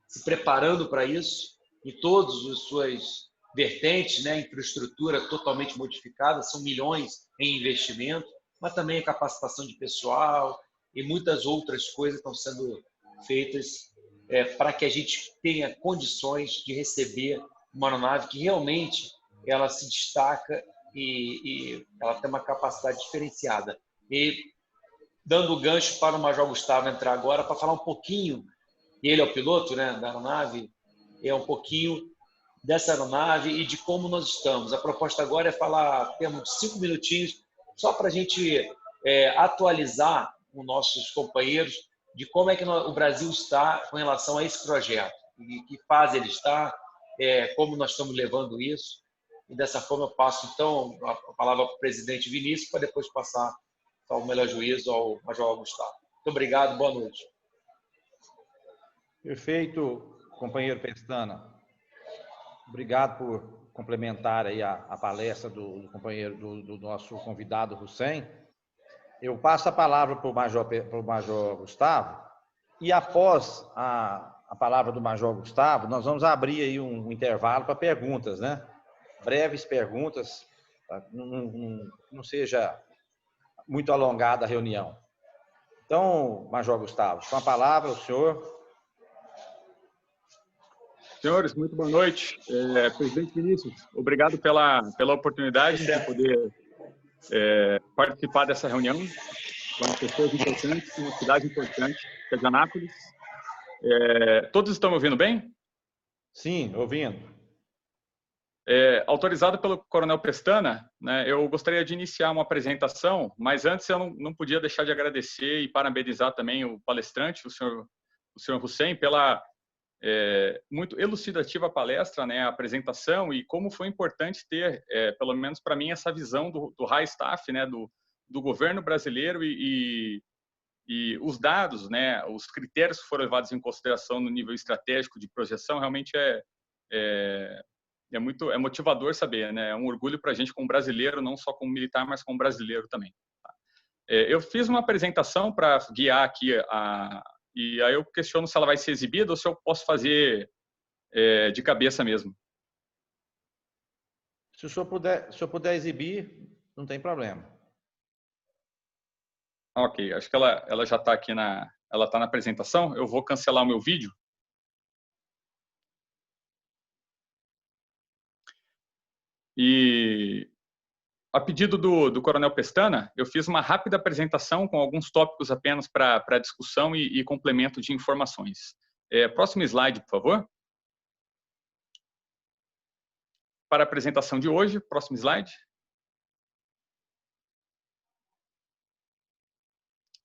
se preparando para isso, e todas as suas vertentes, né, infraestrutura totalmente modificada, são milhões em investimento, mas também a capacitação de pessoal e muitas outras coisas estão sendo feitas para que a gente tenha condições de receber uma aeronave que realmente ela se destaca e ela tem uma capacidade diferenciada. E dando o gancho para o Major Gustavo entrar agora para falar um pouquinho, e ele é o piloto, né, da aeronave, um pouquinho dessa aeronave e de como nós estamos. A proposta agora é falar, temos 5 minutinhos, só para a gente atualizar os nossos companheiros de como é que o Brasil está com relação a esse projeto, em que fase ele está, como nós estamos levando isso. E dessa forma eu passo, então, a palavra para o presidente Vinícius, para depois passar ao melhor juízo ao Major Gustavo. Muito obrigado, boa noite. Perfeito, companheiro Pestana. Obrigado por complementar aí a palestra do companheiro, do nosso convidado Hussein. Eu passo a palavra para o Major Gustavo, e após a palavra do Major Gustavo, nós vamos abrir aí um intervalo para perguntas, né? Breves perguntas, tá? Não seja muito alongada a reunião. Então, Major Gustavo, com a palavra, o senhor. Senhores, muito boa noite. Presidente Vinícius, obrigado pela oportunidade de poder participar dessa reunião com pessoas importantes, uma cidade importante, que é de Anápolis. Todos estão me ouvindo bem? Sim, ouvindo. Autorizado pelo Coronel Pestana, né, eu gostaria de iniciar uma apresentação, mas antes eu não podia deixar de agradecer e parabenizar também o palestrante, o senhor Hussein, pela muito elucidativa palestra, né, a apresentação, e como foi importante ter, pelo menos para mim, essa visão do high staff, né, do governo brasileiro e os dados, né, os critérios que foram levados em consideração no nível estratégico de projeção, realmente é motivador saber, né, é um orgulho para a gente como brasileiro, não só como militar, mas como brasileiro também. Eu fiz uma apresentação para guiar aqui e aí eu questiono se ela vai ser exibida ou se eu posso fazer de cabeça mesmo. Se o senhor puder exibir, não tem problema. Ok, acho que ela já está aqui ela está na apresentação. Eu vou cancelar o meu vídeo. E a pedido do Coronel Pestana, eu fiz uma rápida apresentação com alguns tópicos apenas para discussão e complemento de informações. Próximo slide, por favor. Para a apresentação de hoje, próximo slide.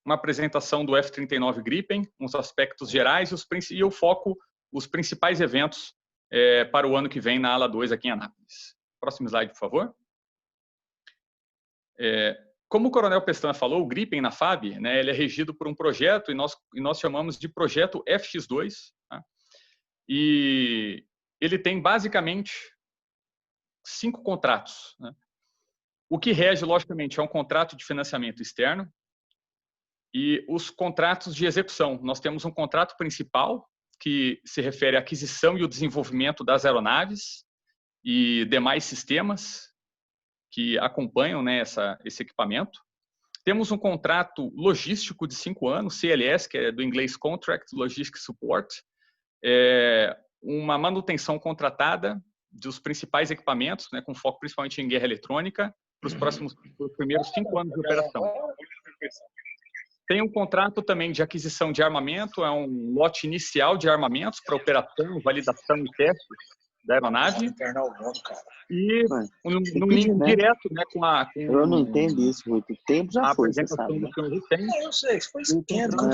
Uma apresentação do F-39 Gripen, uns aspectos gerais e o foco, os principais eventos para o ano que vem na ala 2 aqui em Anápolis. Próximo slide, por favor. Como o Coronel Pestana falou, o Gripen na FAB, né, ele é regido por um projeto e nós chamamos de projeto FX2. Tá? E ele tem basicamente 5 contratos. Né? O que rege, logicamente, é um contrato de financiamento externo e os contratos de execução. Nós temos um contrato principal que se refere à aquisição e o desenvolvimento das aeronaves e demais sistemas que acompanham, né, esse equipamento. Temos um contrato logístico de 5 anos, CLS, que é do inglês Contract Logistic Support, uma manutenção contratada dos principais equipamentos, né, com foco principalmente em guerra eletrônica, para os primeiros 5 anos de operação. Tem um contrato também de aquisição de armamento, é um lote inicial de armamentos para operação, validação e teste da aeronave. E no link direto, né, com eu não entendo isso muito. O tempo já foi, você sabe. Do senhor Hussein. Eu sei, foi esquenta. Não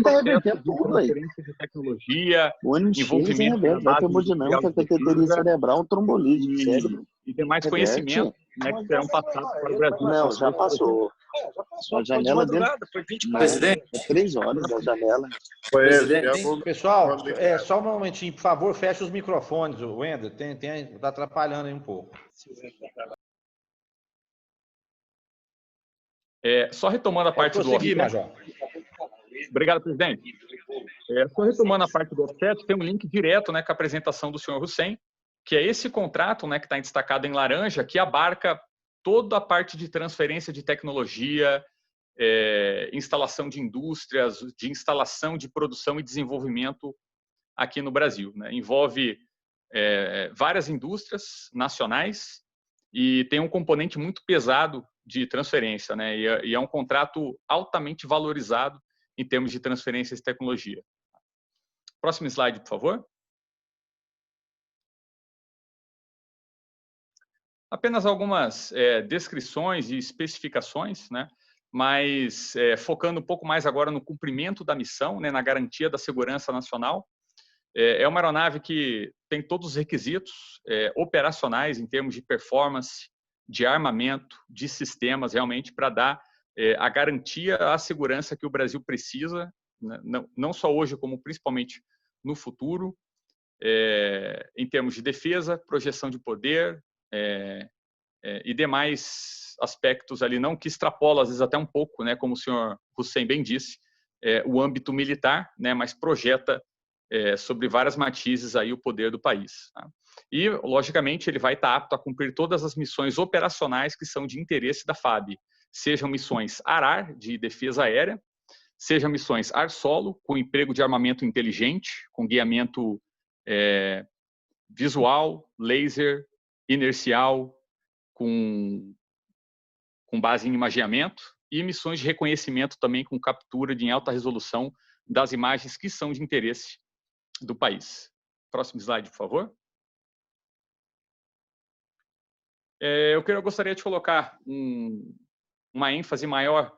deve reverter tudo aí. De tecnologia, o ânimo envolvimento vai ter hemodinâmica, cateteria cerebral, trombolite do cérebro. E demais conhecimentos, né, que serão passados para o Brasil. Não, já passou. A janela dele. Presidente. 3 horas a janela. Pessoal, só um momentinho, por favor, feche os microfones, o Wender, está atrapalhando aí um pouco. Só retomando a parte do offset. Major. Obrigado, presidente. Só retomando a parte do offset, tem um link direto, né, com a apresentação do senhor Hussein, que é esse contrato, né, que está destacado em laranja, que abarca toda a parte de transferência de tecnologia, instalação de indústrias, de instalação de produção e desenvolvimento aqui no Brasil. Né? Envolve várias indústrias nacionais e tem um componente muito pesado de transferência, né? E é um contrato altamente valorizado em termos de transferência de tecnologia. Próximo slide, por favor. Apenas algumas descrições e especificações, né? Mas focando um pouco mais agora no cumprimento da missão, né? Na garantia da segurança nacional. É uma aeronave que tem todos os requisitos operacionais em termos de performance, de armamento, de sistemas, realmente, para dar a garantia à segurança que o Brasil precisa, né? Não só hoje, como principalmente no futuro, em termos de defesa, projeção de poder, e demais aspectos ali, não que extrapola, às vezes, até um pouco, né, como o senhor Hussein bem disse, o âmbito militar, né, mas projeta sobre várias matizes aí o poder do país. Tá? E, logicamente, ele vai estar apto a cumprir todas as missões operacionais que são de interesse da FAB, sejam missões ar-ar, de defesa aérea, sejam missões ar-solo, com emprego de armamento inteligente, com guiamento visual, laser, inercial, com base em imageamento, e missões de reconhecimento também com captura em alta resolução das imagens que são de interesse do país. Próximo slide, por favor. Eu gostaria de colocar uma ênfase maior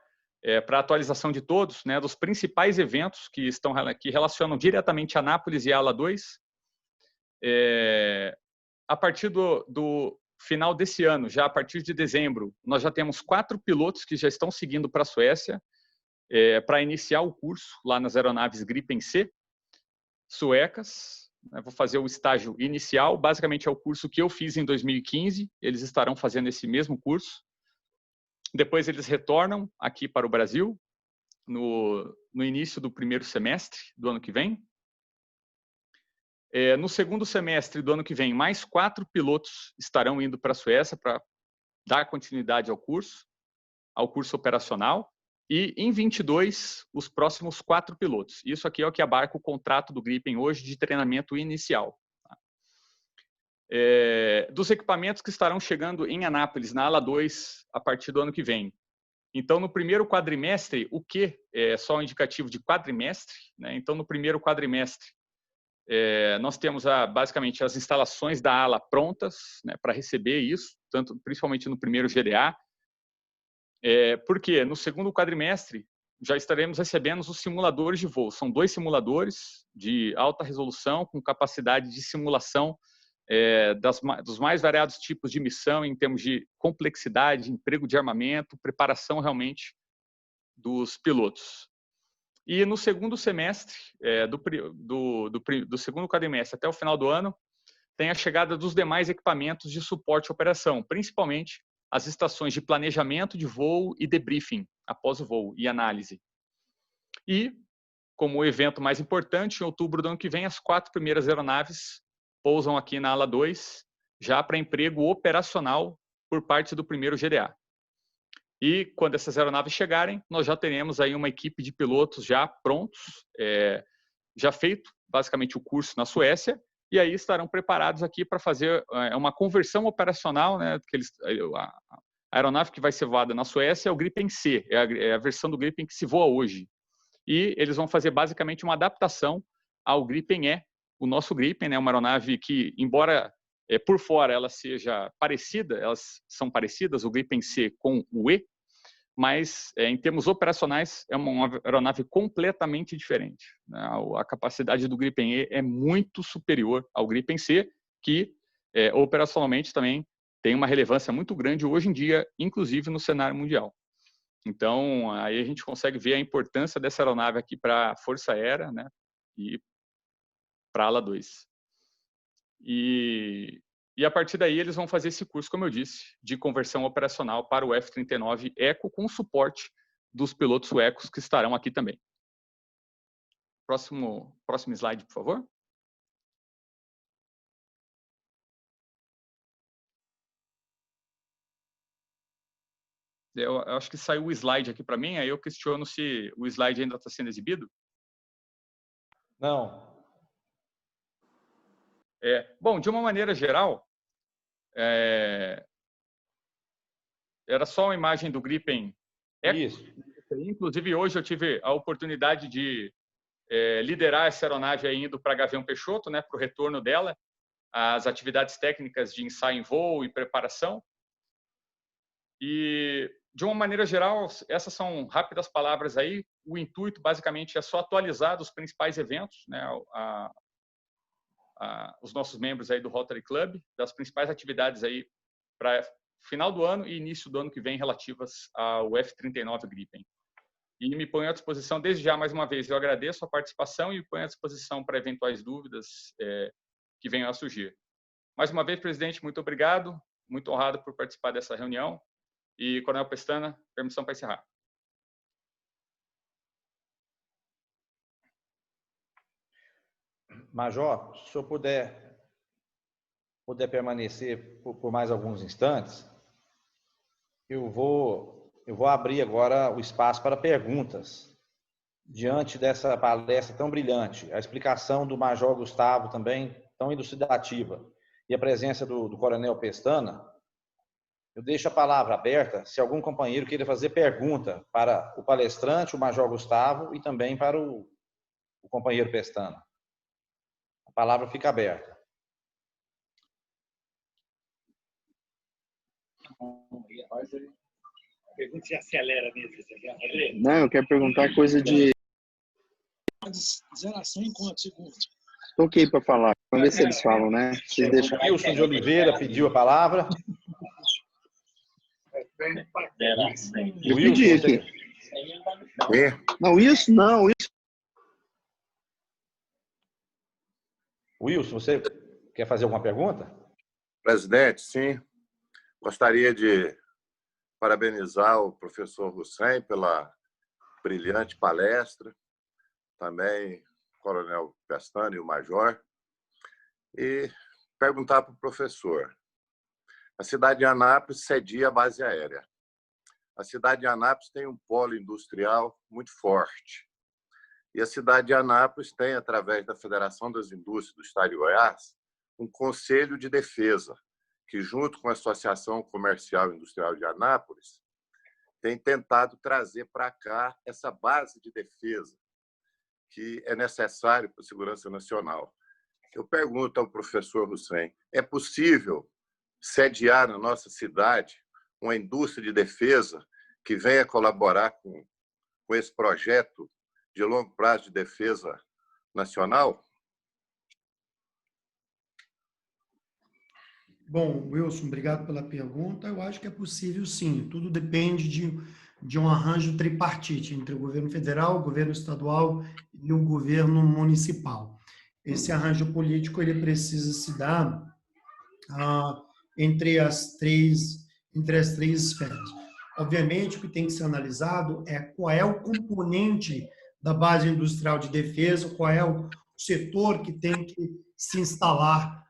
para a atualização de todos, né, dos principais eventos que relacionam diretamente Anápolis e a Ala 2. A partir do final desse ano, já a partir de dezembro, nós já temos 4 pilotos que já estão seguindo para a Suécia para iniciar o curso lá nas aeronaves Gripen C, suecas. Vou fazer o estágio inicial, basicamente é o curso que eu fiz em 2015, eles estarão fazendo esse mesmo curso. Depois eles retornam aqui para o Brasil, no início do primeiro semestre do ano que vem. No segundo semestre do ano que vem, mais 4 pilotos estarão indo para a Suécia para dar continuidade ao curso operacional. E em 22, os próximos 4 pilotos. Isso aqui é o que abarca o contrato do Gripen hoje de treinamento inicial. Dos equipamentos que estarão chegando em Anápolis, na ala 2, a partir do ano que vem. Então, no primeiro quadrimestre, o que é só um indicativo de quadrimestre, né? Então, no primeiro quadrimestre, nós temos basicamente as instalações da ala prontas, né, para receber isso, principalmente no primeiro GDA. Porque no segundo quadrimestre já estaremos recebendo os simuladores de voo. São 2 simuladores de alta resolução, com capacidade de simulação dos mais variados tipos de missão em termos de complexidade, emprego de armamento, preparação realmente dos pilotos. E no segundo semestre, do segundo quadrimestre até o final do ano, tem a chegada dos demais equipamentos de suporte à operação, principalmente as estações de planejamento de voo e debriefing após o voo e análise. E, como o evento mais importante, em outubro do ano que vem, as 4 primeiras aeronaves pousam aqui na ala 2, já para emprego operacional por parte do primeiro GDA. E quando essas aeronaves chegarem, nós já teremos aí uma equipe de pilotos já prontos, já feito basicamente o curso na Suécia, e aí estarão preparados aqui para fazer uma conversão operacional, né? A aeronave que vai ser voada na Suécia é o Gripen C, é a versão do Gripen que se voa hoje. E eles vão fazer basicamente uma adaptação ao Gripen E, o nosso Gripen, né? Uma aeronave que, embora por fora ela seja parecida, elas são parecidas, o Gripen C com o E, mas em termos operacionais é uma aeronave completamente diferente, né? A capacidade do Gripen E é muito superior ao Gripen C, que operacionalmente também tem uma relevância muito grande hoje em dia, inclusive no cenário mundial. Então, aí a gente consegue ver a importância dessa aeronave aqui para a Força Aérea, né? E para a ala 2. E a partir daí eles vão fazer esse curso, como eu disse, de conversão operacional para o F-39 Eco, com suporte dos pilotos suecos que estarão aqui também. Próximo slide, por favor. Eu acho que saiu o slide aqui para mim, aí eu questiono se o slide ainda está sendo exibido. Não. Bom, de uma maneira geral, era só uma imagem do Gripen Eco. Isso. Inclusive, hoje eu tive a oportunidade de liderar essa aeronave aí indo para Gavião Peixoto, né, para o retorno dela, as atividades técnicas de ensaio em voo e preparação. E, de uma maneira geral, essas são rápidas palavras aí. O intuito, basicamente, é só atualizar os principais eventos, né, os nossos membros aí do Rotary Club, das principais atividades aí para final do ano e início do ano que vem relativas ao F-39 Gripen. E me ponho à disposição, desde já, mais uma vez, eu agradeço a participação e me ponho à disposição para eventuais dúvidas que venham a surgir. Mais uma vez, presidente, muito obrigado, muito honrado por participar dessa reunião. E, Coronel Pestana, permissão para encerrar. Major, se o senhor puder permanecer por mais alguns instantes, eu vou abrir agora o espaço para perguntas. Diante dessa palestra tão brilhante, a explicação do Major Gustavo também tão elucidativa e a presença do Coronel Pestana, eu deixo a palavra aberta se algum companheiro queira fazer pergunta para o palestrante, o Major Gustavo, e também para o companheiro Pestana. A palavra fica aberta. Pergunta se acelera mesmo. Não, eu quero perguntar coisa de... 0 a 100 em quantos segundos? Tô ok para falar. Vamos ver se eles falam, né? Vocês deixam... Wilson de Oliveira pediu a palavra. Eu pedi aqui. Não, isso não. Wilson, você quer fazer alguma pergunta? Presidente, sim. Gostaria de parabenizar o professor Hussein pela brilhante palestra, também o Coronel Pestana e o Major. E perguntar para o professor. A cidade de Anápolis cedia a base aérea. A cidade de Anápolis tem um polo industrial muito forte. E a cidade de Anápolis tem, através da Federação das Indústrias do Estado de Goiás, um Conselho de Defesa, que, junto com a Associação Comercial e Industrial de Anápolis, tem tentado trazer para cá essa base de defesa que é necessário para a segurança nacional. Eu pergunto ao professor Hussein, é possível sediar na nossa cidade uma indústria de defesa que venha colaborar com esse projeto de longo prazo de defesa nacional? Bom, Wilson, obrigado pela pergunta. Eu acho que é possível, sim. Tudo depende de um arranjo tripartite entre o governo federal, o governo estadual e o governo municipal. Esse arranjo político ele precisa se dar entre as três esferas. Obviamente, o que tem que ser analisado é qual é o componente da base industrial de defesa, qual é o setor que tem que se instalar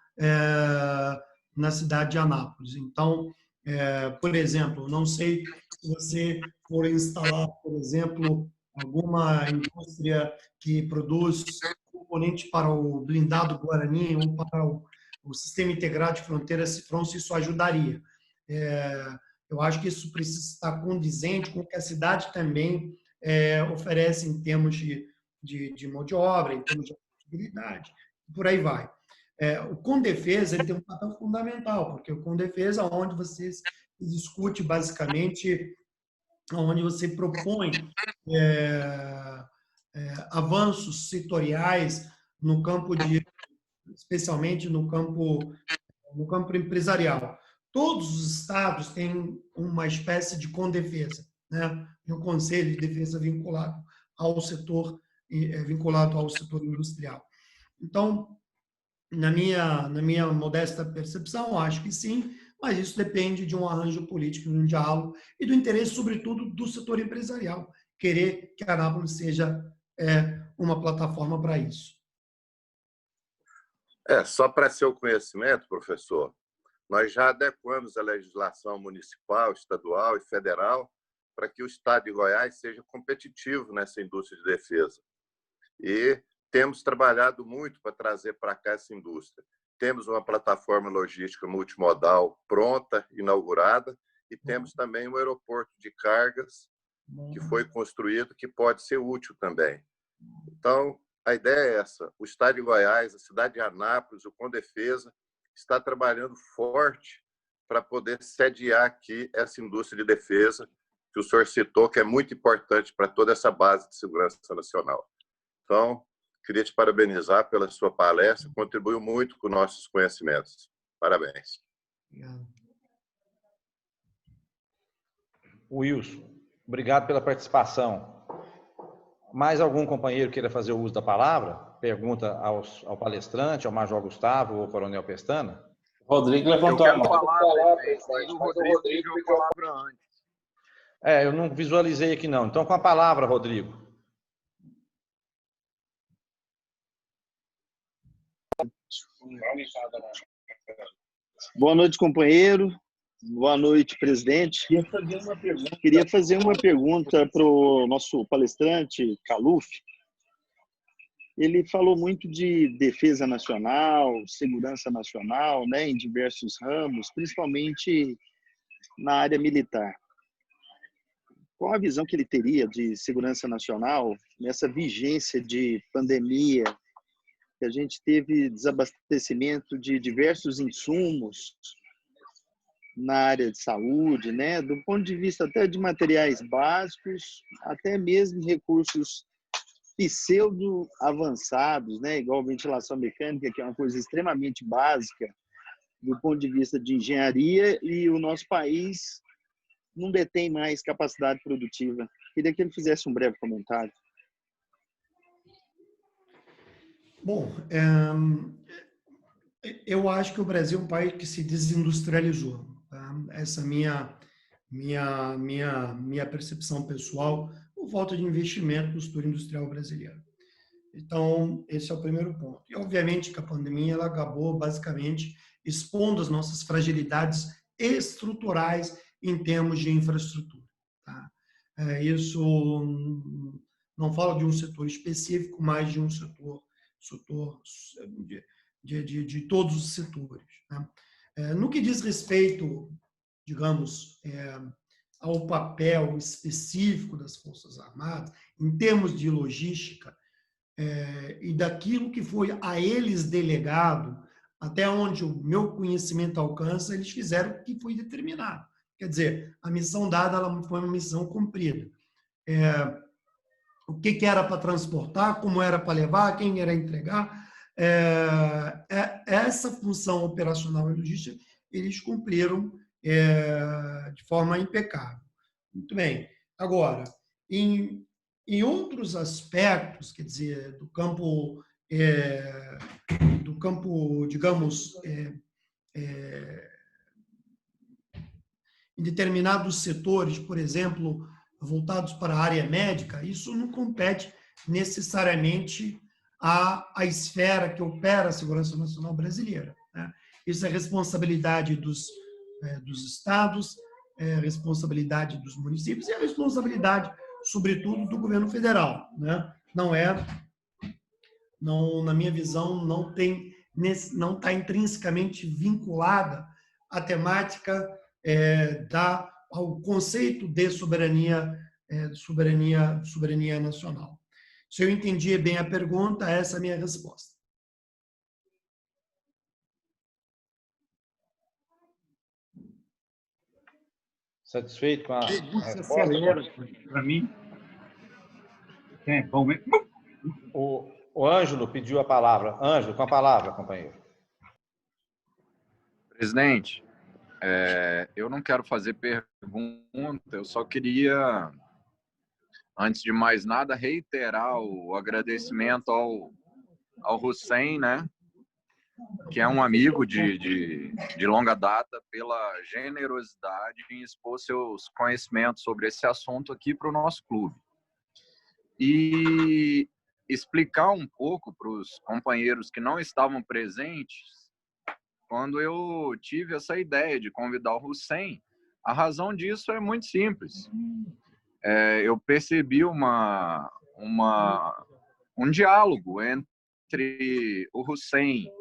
na cidade de Anápolis. Então, por exemplo, não sei se você for instalar, por exemplo, alguma indústria que produz componente para o blindado Guarani ou para o sistema integrado de fronteira Cifrão, se isso ajudaria. Eu acho que isso precisa estar condizente com o que a cidade também oferece em termos de mão de obra, em termos de acessibilidade, por aí vai. O Condefesa ele tem um papel fundamental, porque o Condefesa é onde você discute basicamente, onde você propõe avanços setoriais no campo especialmente no campo empresarial. Todos os estados têm uma espécie de Condefesa, né? De um conselho de defesa vinculado ao setor industrial. Então, na minha modesta percepção, acho que sim, mas isso depende de um arranjo político, de um diálogo e do interesse, sobretudo, do setor empresarial, querer que a Anápolis seja uma plataforma para isso. Só para seu conhecimento, professor, nós já adequamos a legislação municipal, estadual e federal para que o Estado de Goiás seja competitivo nessa indústria de defesa. E temos trabalhado muito para trazer para cá essa indústria. Temos uma plataforma logística multimodal pronta, inaugurada, e temos também um aeroporto de cargas que foi construído, que pode ser útil também. Então, a ideia é essa. O Estado de Goiás, a cidade de Anápolis, o Condefesa, está trabalhando forte para poder sediar aqui essa indústria de defesa que o senhor citou, que é muito importante para toda essa base de segurança nacional. Então, queria te parabenizar pela sua palestra, contribuiu muito com nossos conhecimentos. Parabéns. Obrigado. Wilson, obrigado pela participação. Mais algum companheiro queira fazer o uso da palavra? Pergunta ao palestrante, ao Major Gustavo ou ao Coronel Pestana? Rodrigo levantou a mão. O Rodrigo pediu a palavra antes. Eu não visualizei aqui não. Então, com a palavra, Rodrigo. Boa noite, companheiro. Boa noite, presidente. Queria fazer uma pergunta para o nosso palestrante, Caluf. Ele falou muito de defesa nacional, segurança nacional, né, em diversos ramos, principalmente na área militar. Qual a visão que ele teria de segurança nacional nessa vigência de pandemia, que a gente teve desabastecimento de diversos insumos na área de saúde, né? Do ponto de vista até de materiais básicos, até mesmo recursos pseudo-avançados, né? Igual ventilação mecânica, que é uma coisa extremamente básica do ponto de vista de engenharia, e o nosso país não detém mais capacidade produtiva. Queria que ele fizesse um breve comentário. Bom, eu acho que o Brasil é um país que se desindustrializou. Tá? Essa minha percepção pessoal por falta de investimento no setor industrial brasileiro. Então, esse é o primeiro ponto. E, obviamente, que a pandemia ela acabou, basicamente, expondo as nossas fragilidades estruturais em termos de infraestrutura. Tá? Isso não fala de um setor específico, mas de um setor de todos os setores. Né? No que diz respeito, digamos, ao papel específico das Forças Armadas, em termos de logística, e daquilo que foi a eles delegado, até onde o meu conhecimento alcança, eles fizeram o que foi determinado. Quer dizer, a missão dada ela foi uma missão cumprida. O que era para transportar, como era para levar, quem era entregar, essa função operacional e logística, eles cumpriram de forma impecável. Muito bem. Agora, em outros aspectos, quer dizer, do campo, digamos, em determinados setores, por exemplo, voltados para a área médica, isso não compete necessariamente à esfera que opera a segurança nacional brasileira. Né? Isso é responsabilidade dos estados, responsabilidade dos municípios e a responsabilidade, sobretudo, do governo federal. Né? Na minha visão, não está intrinsecamente vinculada à temática ao conceito de soberania nacional. Se eu entendi bem a pergunta, essa é a minha resposta. Satisfeito com a resposta? Para mim. O Ângelo pediu a palavra. Ângelo, com a palavra, companheiro. Presidente, eu não quero fazer pergunta, eu só queria, antes de mais nada, reiterar o agradecimento ao Hussein, né, que é um amigo de longa data, pela generosidade em expor seus conhecimentos sobre esse assunto aqui para o nosso clube. E explicar um pouco para os companheiros que não estavam presentes, quando eu tive essa ideia de convidar o Hussein, a razão disso é muito simples. Eu percebi um diálogo entre o Hussein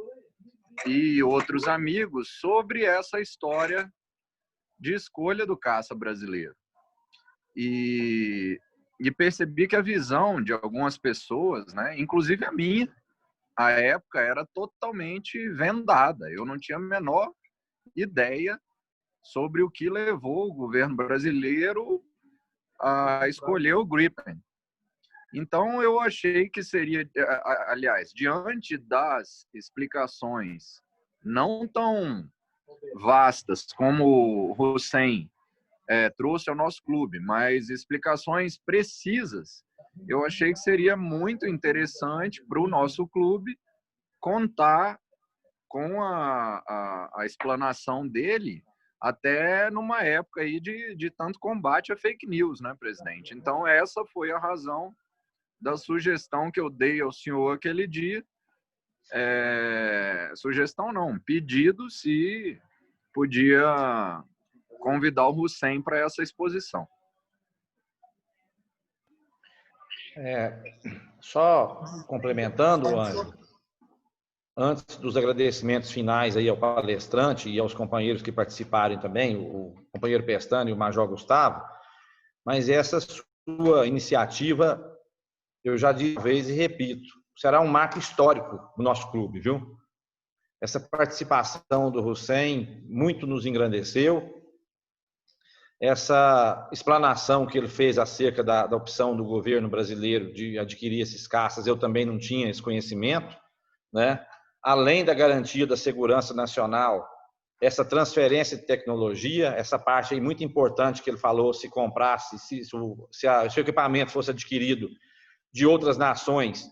e outros amigos sobre essa história de escolha do caça brasileiro. E percebi que a visão de algumas pessoas, né, inclusive a minha, à época, era totalmente vendada. Eu não tinha a menor ideia sobre o que levou o governo brasileiro a escolher o Gripen. Então, eu achei que seria, aliás, diante das explicações não tão vastas como o Hussein trouxe ao nosso clube, mas explicações precisas, eu achei que seria muito interessante para o nosso clube contar com a explanação dele até numa época aí de tanto combate a fake news, né, presidente? Então, essa foi a razão da sugestão que eu dei ao senhor aquele dia. Sugestão não, pedido se podia convidar o Hussein para essa exposição. Só complementando, Ângelo, antes dos agradecimentos finais aí ao palestrante e aos companheiros que participarem também, o companheiro Pestana e o Major Gustavo, mas essa sua iniciativa, eu já disse uma vez e repito, será um marco histórico no nosso clube, viu? Essa participação do Hussein muito nos engrandeceu. Essa explanação que ele fez acerca da opção do governo brasileiro de adquirir esses caças, eu também não tinha esse conhecimento, né? Além da garantia da segurança nacional, essa transferência de tecnologia, essa parte aí muito importante que ele falou, se comprasse, se o equipamento fosse adquirido de outras nações,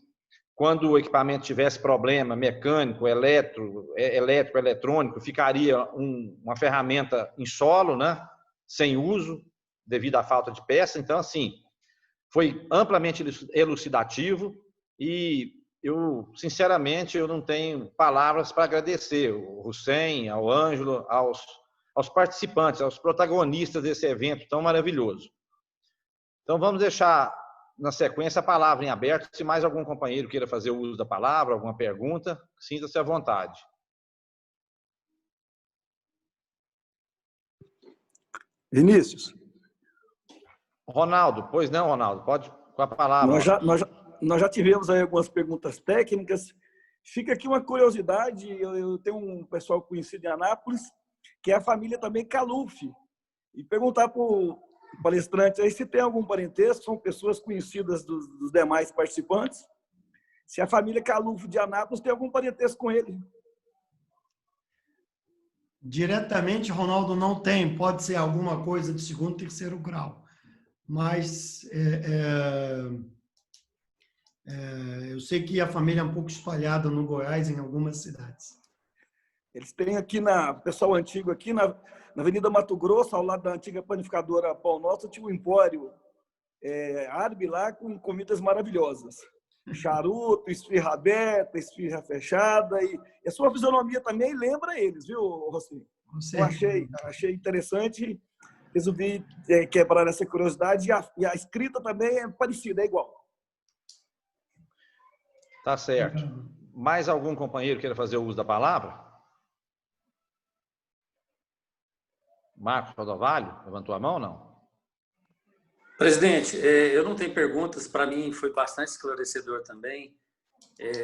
quando o equipamento tivesse problema mecânico, elétrico, eletrônico, ficaria uma ferramenta em solo, né? Sem uso, devido à falta de peça. Então, assim, foi amplamente elucidativo. E eu, sinceramente, eu não tenho palavras para agradecer ao Hussein, ao Ângelo, aos participantes, aos protagonistas desse evento tão maravilhoso. Então, vamos deixar, na sequência, a palavra em aberto. Se mais algum companheiro queira fazer o uso da palavra, alguma pergunta, sinta-se à vontade. Vinícius. Ronaldo, pois não, Ronaldo, pode com a palavra. Nós já tivemos aí algumas perguntas técnicas. Fica aqui uma curiosidade, eu tenho um pessoal conhecido em Anápolis, que é a família também Caluf, e perguntar para o palestrante aí se tem algum parentesco, são pessoas conhecidas dos demais participantes, se a família Caluf de Anápolis tem algum parentesco com ele. Diretamente, Ronaldo, não tem. Pode ser alguma coisa de segundo, terceiro grau. Mas eu sei que a família é um pouco espalhada no Goiás, em algumas cidades. Eles têm aqui, pessoal antigo aqui, na Avenida Mato Grosso, ao lado da antiga panificadora Pão Nosso, tinha um empório árabe lá com comidas maravilhosas. Charuto, esfirra aberta, esfirra fechada. E a sua fisionomia também lembra eles, viu, Rocinho? Eu achei interessante, resolvi quebrar essa curiosidade. E a escrita também é parecida, é igual. Tá certo. Mais algum companheiro queira fazer o uso da palavra? Marcos Rodovalho, levantou a mão ou não? Presidente, eu não tenho perguntas, para mim foi bastante esclarecedor também.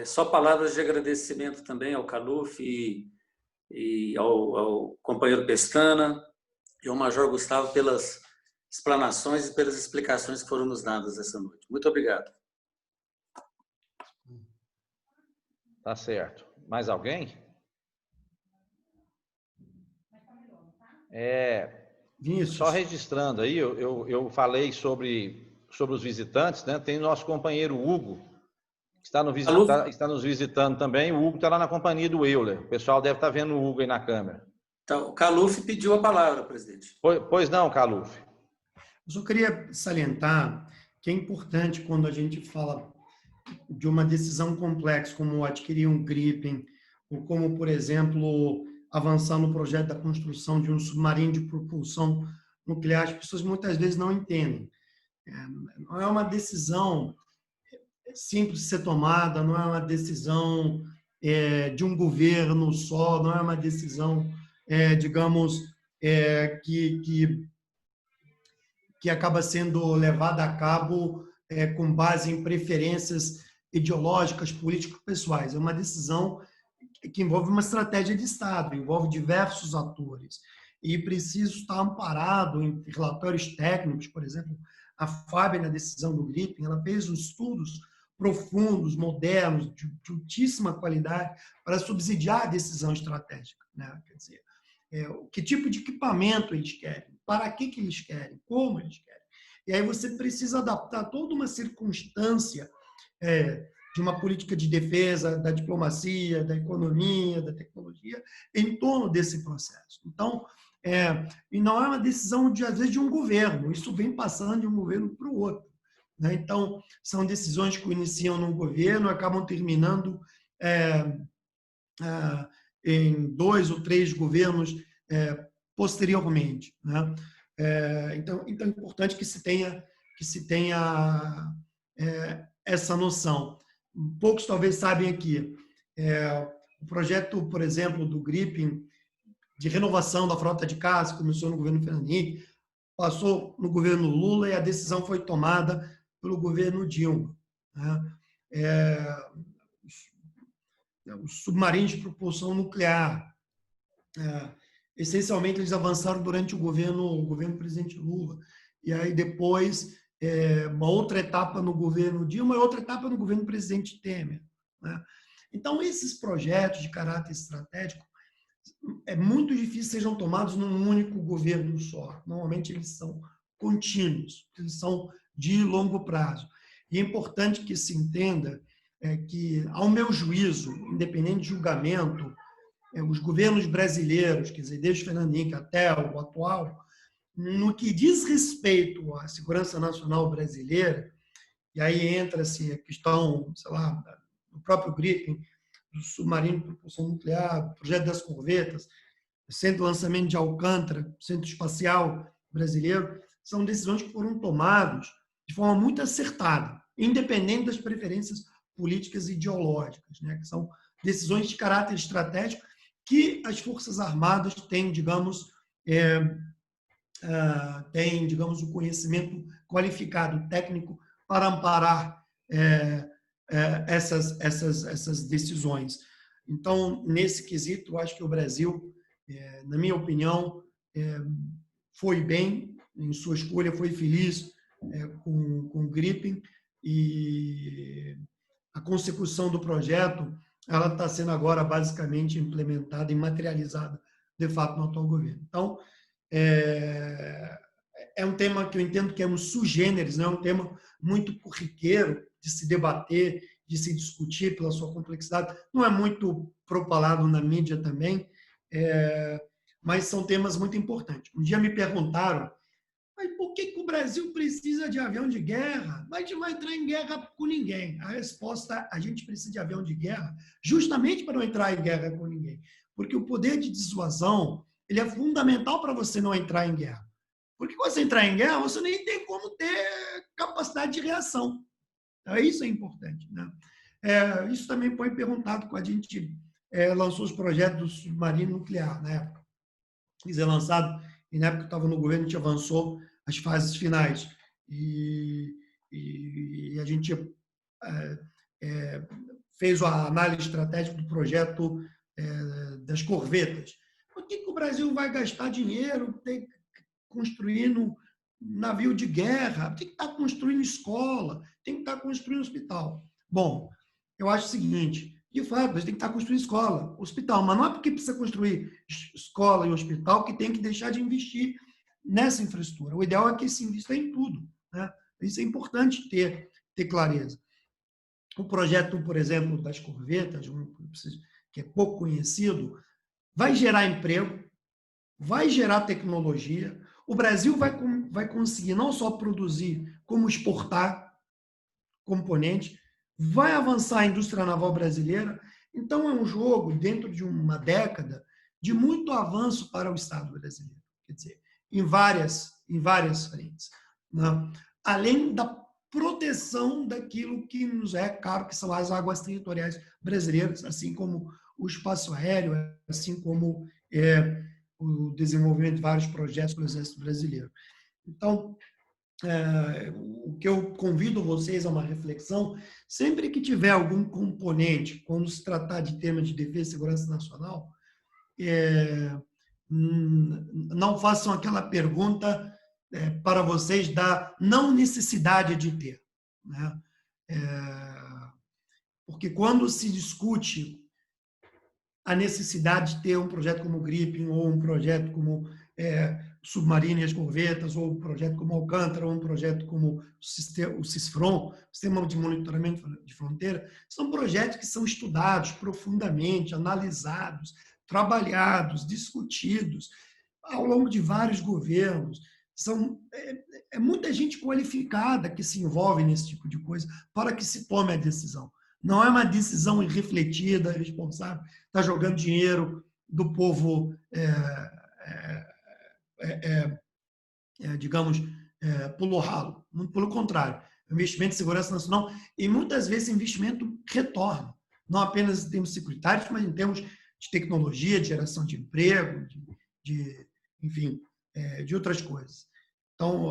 Só palavras de agradecimento também ao Caluf e ao companheiro Pestana e ao Major Gustavo pelas explanações e pelas explicações que foram nos dadas essa noite. Muito obrigado. Tá certo. Mais alguém? Só registrando aí, eu falei sobre os visitantes, né? Tem o nosso companheiro Hugo, que está nos visitando também. O Hugo está lá na companhia do Euler. O pessoal deve estar vendo o Hugo aí na câmera. Então, o Caluf pediu a palavra, presidente. Pois não, Caluf. Eu só queria salientar que é importante quando a gente fala de uma decisão complexa, como adquirir um Gripen, ou como, por exemplo, avançar no projeto da construção de um submarino de propulsão nuclear. As pessoas muitas vezes não entendem. Não é uma decisão simples de ser tomada, não é uma decisão de um governo só, não é uma decisão, digamos, que acaba sendo levada a cabo com base em preferências ideológicas, políticas, pessoais. É uma decisão que envolve uma estratégia de Estado, envolve diversos atores. E precisa estar amparado em relatórios técnicos, por exemplo, a FAB, na decisão do Gripen, ela fez estudos profundos, modernos, de altíssima qualidade, para subsidiar a decisão estratégica, né? Quer dizer, que tipo de equipamento eles querem, para que eles querem, como eles querem. E aí você precisa adaptar toda uma circunstância de uma política de defesa, da diplomacia, da economia, da tecnologia, em torno desse processo. Então, e não é uma decisão, às vezes, de um governo, isso vem passando de um governo para o outro, né? Então, são decisões que iniciam num governo, acabam terminando em 2 ou 3 governos posteriormente, né? Então, é importante que se tenha essa noção. Poucos talvez sabem aqui, o projeto, por exemplo, do Gripen, de renovação da frota de caça, começou no governo Fernando Henrique, passou no governo Lula e a decisão foi tomada pelo governo Dilma, né? Os submarinos de propulsão nuclear, essencialmente eles avançaram durante o governo presidente Lula, e aí depois uma outra etapa no governo Dilma e outra etapa no governo presidente Temer, né? Então, esses projetos de caráter estratégico é muito difícil sejam tomados num único governo só. Normalmente, eles são contínuos, eles são de longo prazo. E é importante que se entenda que, ao meu juízo, independente de julgamento, os governos brasileiros, quer dizer, desde Fernando Henrique até o atual, no que diz respeito à segurança nacional brasileira, e aí entra-se a questão, sei lá, do próprio Gripen, do submarino de propulsão nuclear, do projeto das corvetas, o centro de lançamento de Alcântara, centro espacial brasileiro, são decisões que foram tomadas de forma muito acertada, independente das preferências políticas e ideológicas, né? Que são decisões de caráter estratégico que as Forças Armadas têm, digamos, o conhecimento qualificado, técnico, para amparar essas decisões. Então, nesse quesito, eu acho que o Brasil, na minha opinião, foi bem em sua escolha, foi feliz com o Gripen, e a consecução do projeto ela está sendo agora basicamente implementada e materializada, de fato, no atual governo. Então, é um tema que eu entendo que é um sui generis, né? Um tema muito corriqueiro de se debater, de se discutir pela sua complexidade. Não é muito propalado na mídia também, mas são temas muito importantes. Um dia me perguntaram, mas por que o Brasil precisa de avião de guerra? A gente não vai entrar em guerra com ninguém. A resposta, a gente precisa de avião de guerra justamente para não entrar em guerra com ninguém. Porque o poder de dissuasão ele é fundamental para você não entrar em guerra. Porque quando você entrar em guerra, você nem tem como ter capacidade de reação. Então, isso é importante, né? Isso também foi perguntado quando a gente lançou os projetos do submarino nuclear, na época. Quer dizer, lançado, e na época que eu estava no governo, a gente avançou as fases finais. E a gente fez a análise estratégica do projeto das corvetas. Por que o Brasil vai gastar dinheiro construindo navio de guerra? Tem que estar construindo escola, tem que estar construindo hospital. Bom, eu acho o seguinte, de fato, a gente tem que estar construindo escola, hospital, mas não é porque precisa construir escola e hospital que tem que deixar de investir nessa infraestrutura. O ideal é que se invista em tudo, né? Isso é importante ter clareza. O projeto, por exemplo, das corvetas, que é pouco conhecido, vai gerar emprego, vai gerar tecnologia. O Brasil vai conseguir não só produzir, como exportar componentes, vai avançar a indústria naval brasileira. Então, é um jogo, dentro de uma década, de muito avanço para o Estado brasileiro. Quer dizer, em várias frentes, né? Além da proteção daquilo que nos é caro, que são as águas territoriais brasileiras, assim como o espaço aéreo, assim como o desenvolvimento de vários projetos do Exército Brasileiro. Então, o que eu convido vocês a uma reflexão, sempre que tiver algum componente, quando se tratar de tema de defesa e segurança nacional, não façam aquela pergunta para vocês da não necessidade de ter, né? Porque quando se discute a necessidade de ter um projeto como o Gripen, ou um projeto como submarino e as corvetas, ou um projeto como Alcântara, ou um projeto como o CISFRON, Sistema de Monitoramento de Fronteira, são projetos que são estudados profundamente, analisados, trabalhados, discutidos ao longo de vários governos. É muita gente qualificada que se envolve nesse tipo de coisa para que se tome a decisão. Não é uma decisão irrefletida, irresponsável, está jogando dinheiro do povo, digamos, pelo ralo. Muito pelo contrário. Investimento em segurança nacional, e muitas vezes investimento retorna, não apenas em termos securitários, mas em termos de tecnologia, de geração de emprego, enfim, de outras coisas. Então,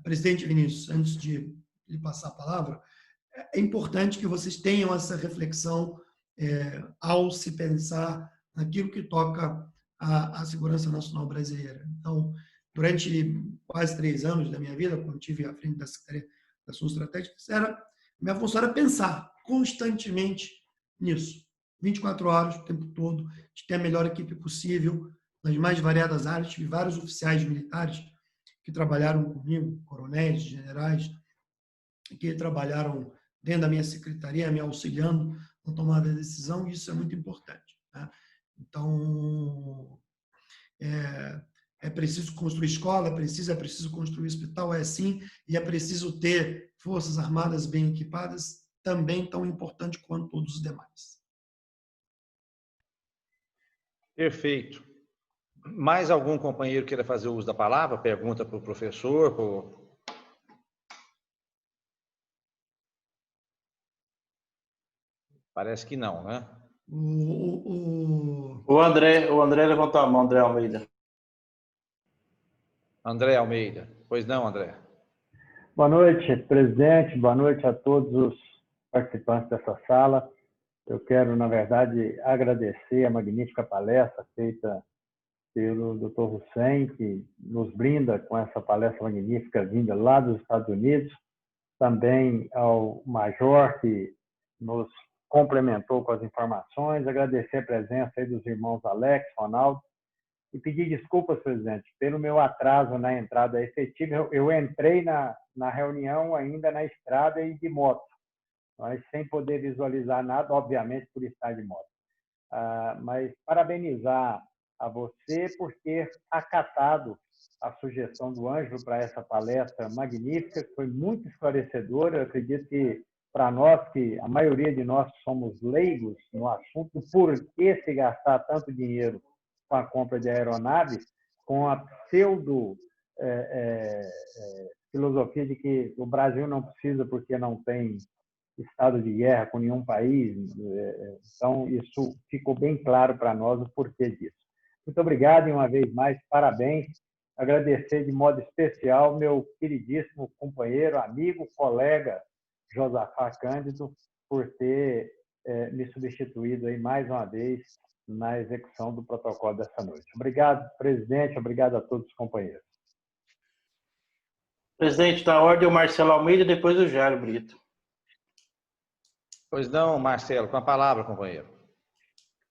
presidente Vinícius, antes de lhe passar a palavra, é importante que vocês tenham essa reflexão ao se pensar naquilo que toca à segurança nacional brasileira. Então, durante quase 3 anos da minha vida, quando estive à frente da Secretaria de Ações Estratégicas, minha função era pensar constantemente nisso. 24 horas, o tempo todo, de ter a melhor equipe possível, nas mais variadas áreas. Tive vários oficiais militares que trabalharam comigo, coronéis, generais, que trabalharam dentro da minha secretaria, me auxiliando na tomada de decisão, e isso é muito importante, né? Então, é preciso construir escola, é preciso construir hospital, sim, e é preciso ter forças armadas bem equipadas, também tão importante quanto todos os demais. Perfeito. Mais algum companheiro queira fazer uso da palavra? Pergunta para o professor? Parece que não, né? O André levantou a mão, André Almeida. André Almeida. Pois não, André? Boa noite, presidente. Boa noite a todos os participantes dessa sala. Eu quero, na verdade, agradecer a magnífica palestra feita pelo Dr. Hussein, que nos brinda com essa palestra magnífica vinda lá dos Estados Unidos. Também ao Major, que nos complementou com as informações. Agradecer a presença aí dos irmãos Alex, Ronaldo. E pedir desculpas, presidente, pelo meu atraso na entrada efetiva. Eu entrei na reunião ainda na estrada e de moto, mas sem poder visualizar nada, obviamente, por estar de moto. Mas parabenizar a você por ter acatado a sugestão do Ângelo para essa palestra magnífica, que foi muito esclarecedora. Eu acredito que, para nós, que a maioria de nós somos leigos no assunto, por que se gastar tanto dinheiro com a compra de aeronaves, com a pseudo filosofia de que o Brasil não precisa porque não tem estado de guerra com nenhum país. Então, isso ficou bem claro para nós o porquê disso. Muito obrigado e, uma vez mais, parabéns. Agradecer de modo especial meu queridíssimo companheiro, amigo, colega, Josafá Cândido, por ter me substituído aí mais uma vez na execução do protocolo dessa noite. Obrigado, presidente. Obrigado a todos os companheiros. Presidente, na ordem, o Marcelo Almeida e depois o Jairo Brito. Pois não, Marcelo, com a palavra, companheiro.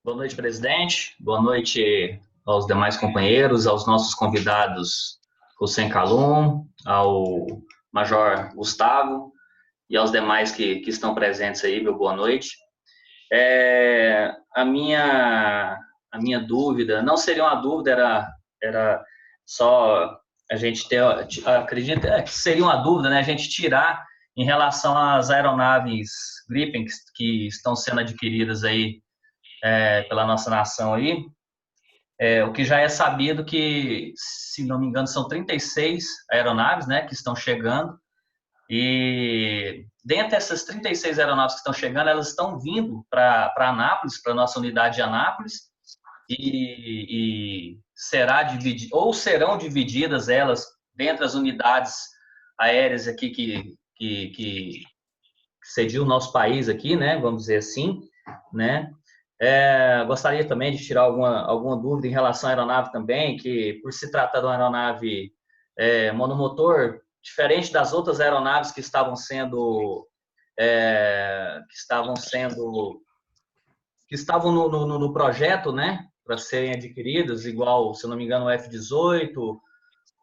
Boa noite, presidente. Boa noite aos demais companheiros, aos nossos convidados, Hussein Kalum, ao Major Gustavo e aos demais que estão presentes aí, meu boa noite. A minha dúvida, não seria uma dúvida, era só a gente ter, acredito que seria uma dúvida, né, a gente tirar em relação às aeronaves Gripen que estão sendo adquiridas aí pela nossa nação aí, o que já é sabido que, se não me engano, são 36 aeronaves, né, que estão chegando. E dentre essas 36 aeronaves que estão chegando, elas estão vindo para Anápolis, para a nossa unidade de Anápolis, e serão divididas elas dentre as unidades aéreas aqui que cediu o nosso país aqui, né, vamos dizer assim, né. Gostaria também de tirar alguma dúvida em relação à aeronave também, que por se tratar de uma aeronave monomotor, diferente das outras aeronaves que estavam no projeto, né, para serem adquiridas, igual, se não me engano, o F-18,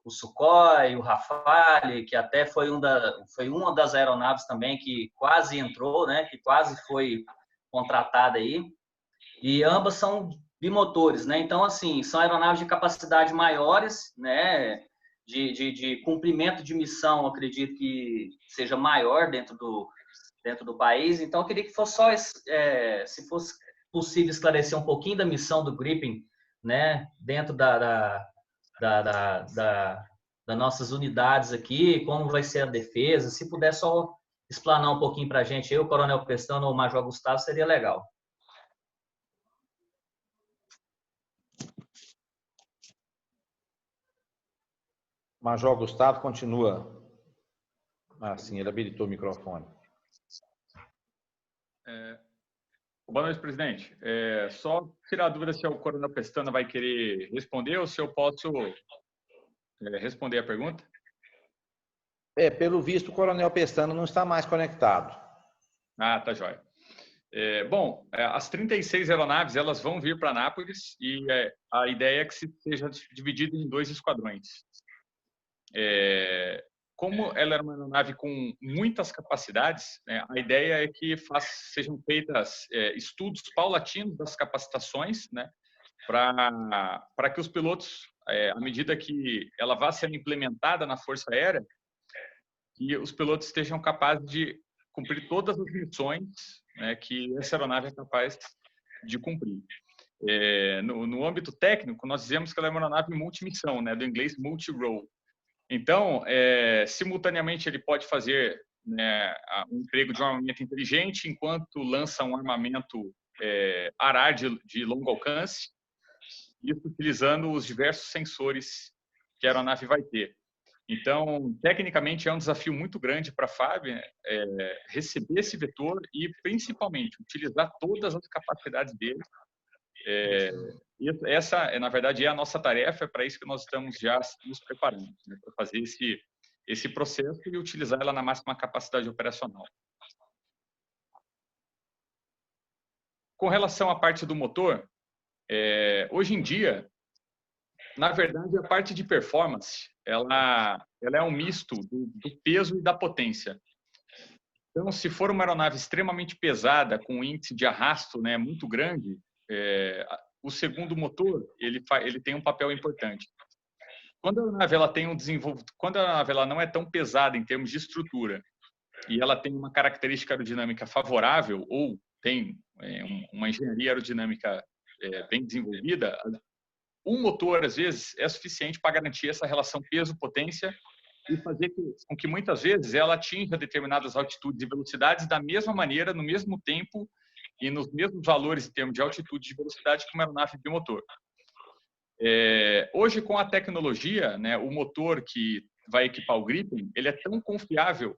o Sukhoi, o Rafale, que até foi uma das aeronaves também que quase entrou, né, que quase foi contratada aí, e ambas são bimotores, né, então, assim, são aeronaves de capacidade maiores, né, de cumprimento de missão, acredito que seja maior dentro do país. Então, eu queria que fosse só, se fosse possível, esclarecer um pouquinho da missão do Gripen, né, dentro das nossas unidades aqui, como vai ser a defesa. Se puder só explanar um pouquinho para a gente, eu, Coronel Pestana ou o Major Gustavo, seria legal. Major Gustavo continua. Sim, ele habilitou o microfone. Boa noite, presidente. Só tirar a dúvida se o Coronel Pestana vai querer responder ou se eu posso responder a pergunta. Pelo visto, o Coronel Pestana não está mais conectado. Tá jóia. Bom, as 36 aeronaves, elas vão vir para Anápolis e a ideia é que seja dividido em 2 esquadrões. Como ela era uma aeronave com muitas capacidades, né, a ideia é que sejam feitas estudos paulatinos das capacitações, né, para que os pilotos, à medida que ela vá sendo implementada na Força Aérea, que os pilotos estejam capazes de cumprir todas as missões, né, que essa aeronave é capaz de cumprir. No âmbito técnico, nós dizemos que ela é uma aeronave multimissão, né, do inglês multi-role. Então, simultaneamente, ele pode fazer, né, um emprego de um armamento inteligente enquanto lança um armamento arar de longo alcance, isso utilizando os diversos sensores que a aeronave vai ter. Então, tecnicamente, é um desafio muito grande para a FAB receber esse vetor e, principalmente, utilizar todas as capacidades dele. Essa, na verdade, é a nossa tarefa, é para isso que nós estamos já nos preparando, né, para fazer esse processo e utilizar ela na máxima capacidade operacional. Com relação à parte do motor, hoje em dia, na verdade, a parte de performance, ela é um misto do peso e da potência. Então, se for uma aeronave extremamente pesada, com um índice de arrasto, né, muito grande, o segundo motor ele tem um papel importante. Quando a aeronave quando a aeronave ela não é tão pesada em termos de estrutura e ela tem uma característica aerodinâmica favorável ou tem uma engenharia aerodinâmica bem desenvolvida, um motor, às vezes, é suficiente para garantir essa relação peso-potência e fazer com que, muitas vezes, ela atinja determinadas altitudes e velocidades da mesma maneira, no mesmo tempo e nos mesmos valores em termos de altitude e velocidade que uma aeronave bimotor. Hoje, com a tecnologia, né, o motor que vai equipar o Gripen, ele é tão confiável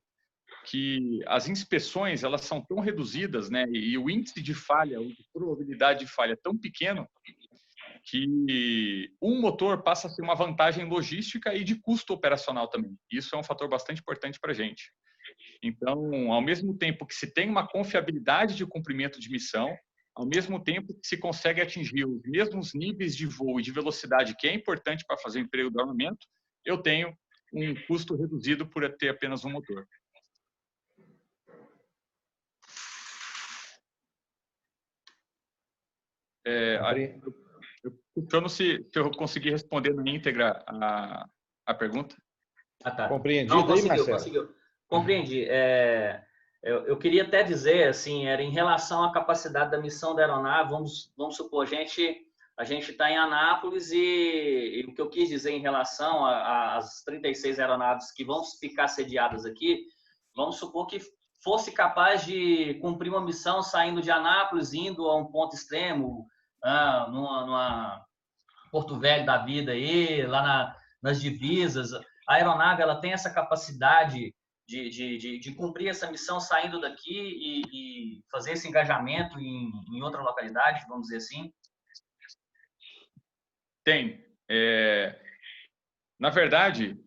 que as inspeções elas são tão reduzidas, né, e o índice de falha, ou de probabilidade de falha é tão pequeno que um motor passa a ser uma vantagem logística e de custo operacional também. Isso é um fator bastante importante para a gente. Então, ao mesmo tempo que se tem uma confiabilidade de cumprimento de missão, ao mesmo tempo que se consegue atingir os mesmos níveis de voo e de velocidade que é importante para fazer o emprego do armamento, eu tenho um custo reduzido por ter apenas um motor. Eu não sei se eu consegui responder na íntegra a pergunta. Ah, tá. Compreendido. Não, conseguiu. Compreendi. Eu queria até dizer, assim, era em relação à capacidade da missão da aeronave, vamos supor, a gente está em Anápolis e o que eu quis dizer em relação às 36 aeronaves que vão ficar sediadas aqui, vamos supor que fosse capaz de cumprir uma missão saindo de Anápolis, indo a um ponto extremo, numa Porto Velho da vida aí, lá nas divisas. A aeronave ela tem essa capacidade de cumprir essa missão saindo daqui e fazer esse engajamento em outra localidade, vamos dizer assim? Tem. Na verdade,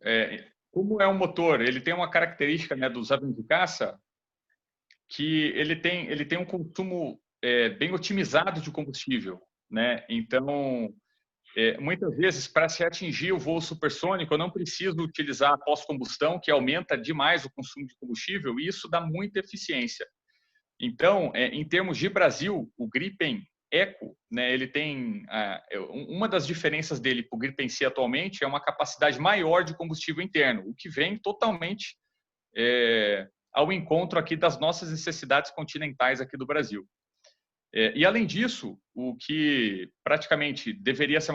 como é um motor, ele tem uma característica, né, dos aviões de caça, que ele tem um consumo bem otimizado de combustível, né? Então, muitas vezes, para se atingir o voo supersônico, eu não preciso utilizar a pós-combustão, que aumenta demais o consumo de combustível, e isso dá muita eficiência. Então, em termos de Brasil, o Gripen Eco, né, ele tem uma das diferenças dele para o Gripen C atualmente é uma capacidade maior de combustível interno, o que vem totalmente ao encontro aqui das nossas necessidades continentais aqui do Brasil. E, além disso, o que praticamente deveria ser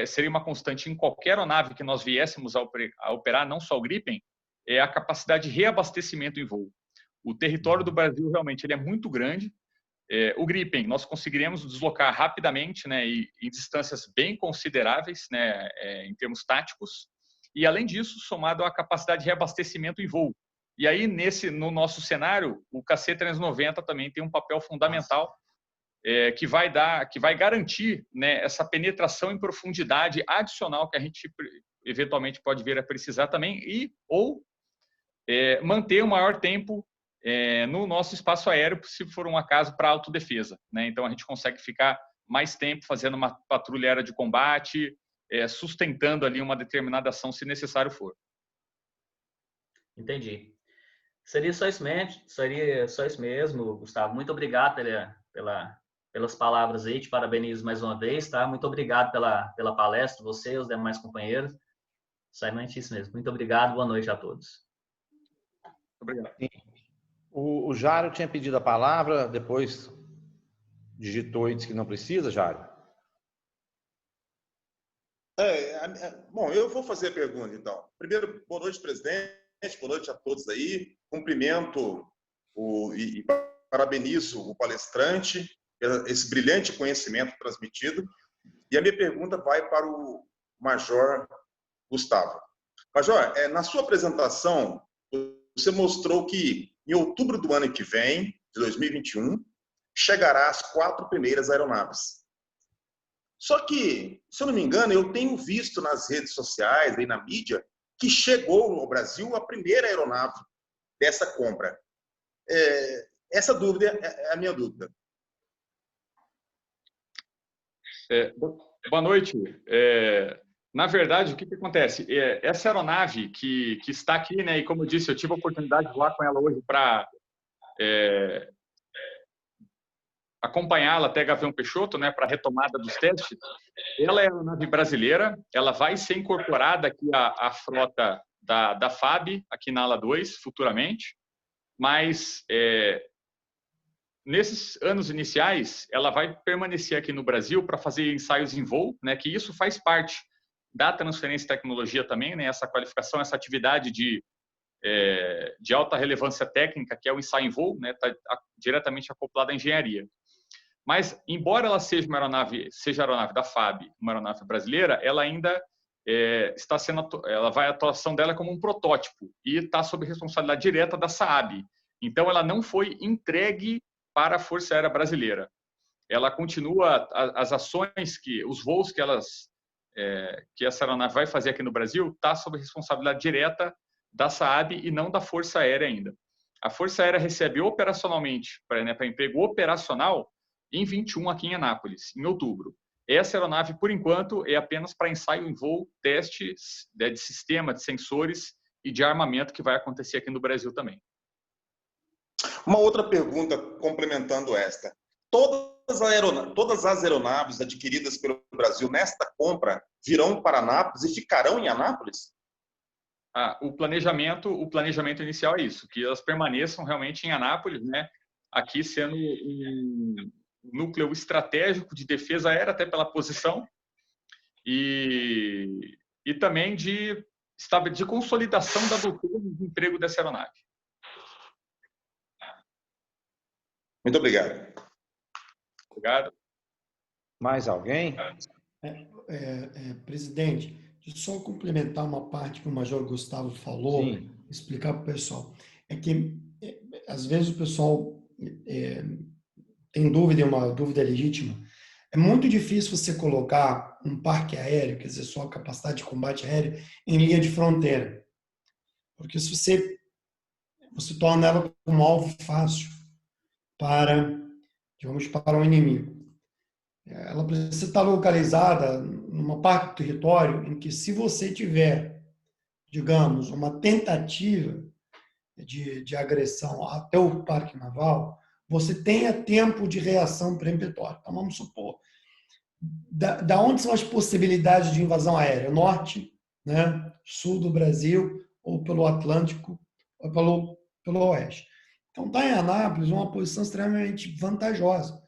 seria uma constante em qualquer aeronave que nós viéssemos a operar, não só o Gripen, é a capacidade de reabastecimento em voo. O território do Brasil, realmente, ele é muito grande. O Gripen, nós conseguiremos deslocar rapidamente, né, e em distâncias bem consideráveis, né, em termos táticos. E, além disso, somado à capacidade de reabastecimento em voo. E aí, no nosso cenário, o KC-390 também tem um papel fundamental, que vai garantir, né, essa penetração em profundidade adicional que a gente eventualmente pode vir a precisar também ou manter o maior tempo no nosso espaço aéreo, se for um acaso para autodefesa, né? Então a gente consegue ficar mais tempo fazendo uma patrulha aérea de combate, sustentando ali uma determinada ação se necessário for. Entendi. Seria só isso mesmo, Gustavo. Muito obrigado pelas palavras aí, te parabenizo mais uma vez, tá? Muito obrigado pela palestra, você e os demais companheiros. Somente isso mesmo. Muito obrigado, boa noite a todos. Obrigado. O Jário tinha pedido a palavra, depois digitou e disse que não precisa, Jário. Bom, eu vou fazer a pergunta, então. Primeiro, boa noite, presidente, boa noite a todos aí. Cumprimento e parabenizo o palestrante por esse brilhante conhecimento transmitido. E a minha pergunta vai para o Major Gustavo. Major, na sua apresentação, você mostrou que em outubro do ano que vem, de 2021, chegará às 4 primeiras aeronaves. Só que, se eu não me engano, eu tenho visto nas redes sociais, aí na mídia, que chegou no Brasil a primeira aeronave dessa compra. Essa dúvida é a minha dúvida. Boa noite. Na verdade, o que acontece? Essa aeronave que está aqui, né, e como eu disse, eu tive a oportunidade de voar com ela hoje para acompanhá-la até Gavião Peixoto, né, para a retomada dos testes. Ela é uma nave brasileira, ela vai ser incorporada aqui à frota da FAB, aqui na ala 2, futuramente, mas nesses anos iniciais, ela vai permanecer aqui no Brasil para fazer ensaios em voo, né, que isso faz parte da transferência de tecnologia também, né, essa qualificação, essa atividade de alta relevância técnica, que é o ensaio em voo, né, está diretamente acoplada à engenharia. Mas, embora ela seja uma aeronave, da FAB, uma aeronave brasileira, ela ainda a atuação dela como um protótipo e está sob responsabilidade direta da SAAB. Então, ela não foi entregue para a Força Aérea Brasileira. Ela continua as ações os voos que essa aeronave vai fazer aqui no Brasil está sob responsabilidade direta da SAAB e não da Força Aérea ainda. A Força Aérea recebe operacionalmente, para emprego operacional, em 21 aqui em Anápolis, em outubro. Essa aeronave, por enquanto, é apenas para ensaio em voo, testes de sistema, de sensores e de armamento que vai acontecer aqui no Brasil também. Uma outra pergunta complementando esta. Todas as aeronaves adquiridas pelo Brasil nesta compra virão para Anápolis e ficarão em Anápolis? O planejamento inicial é isso, que elas permaneçam realmente em Anápolis, né? Aqui sendo um núcleo estratégico de defesa aérea, até pela posição, e também de consolidação da doutrina de emprego dessa aeronave. Muito obrigado. Obrigado. Mais alguém? Presidente, deixa eu só complementar uma parte que o Major Gustavo falou, explicar para o pessoal. É que, às vezes, o pessoal tem dúvida, é uma dúvida legítima. É muito difícil você colocar um parque aéreo, quer dizer, sua capacidade de combate aéreo, em linha de fronteira. Porque se você torna ela um alvo fácil para o inimigo. Ela precisa estar localizada numa parte do território em que, se você tiver, digamos, uma tentativa de agressão até o parque naval, você tenha tempo de reação peremptória. Então, vamos supor, da onde são as possibilidades de invasão aérea? Norte, né, sul do Brasil, ou pelo Atlântico, ou pelo oeste. Então, está em Anápolis uma posição extremamente vantajosa,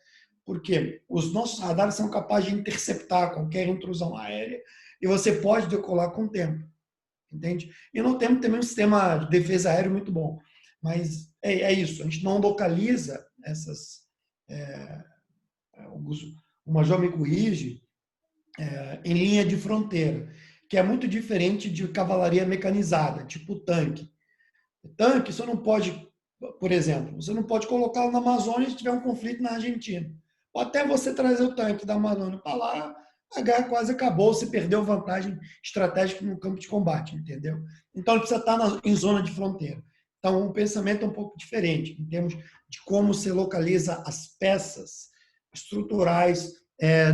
porque os nossos radares são capazes de interceptar qualquer intrusão aérea e você pode decolar com o tempo, entende? E nós temos também um sistema de defesa aérea muito bom, mas é isso, a gente não localiza essas... o Major me corrige, em linha de fronteira, que é muito diferente de cavalaria mecanizada, tipo tanque. Tanque, você não pode... Por exemplo, você não pode colocá-lo na Amazônia se tiver um conflito na Argentina. Ou até você trazer o tanque da Amazônia para lá, a guerra quase acabou, você perdeu vantagem estratégica no campo de combate, entendeu? Então, ele precisa estar em zona de fronteira. Então, o pensamento é um pouco diferente, em termos de como você localiza as peças estruturais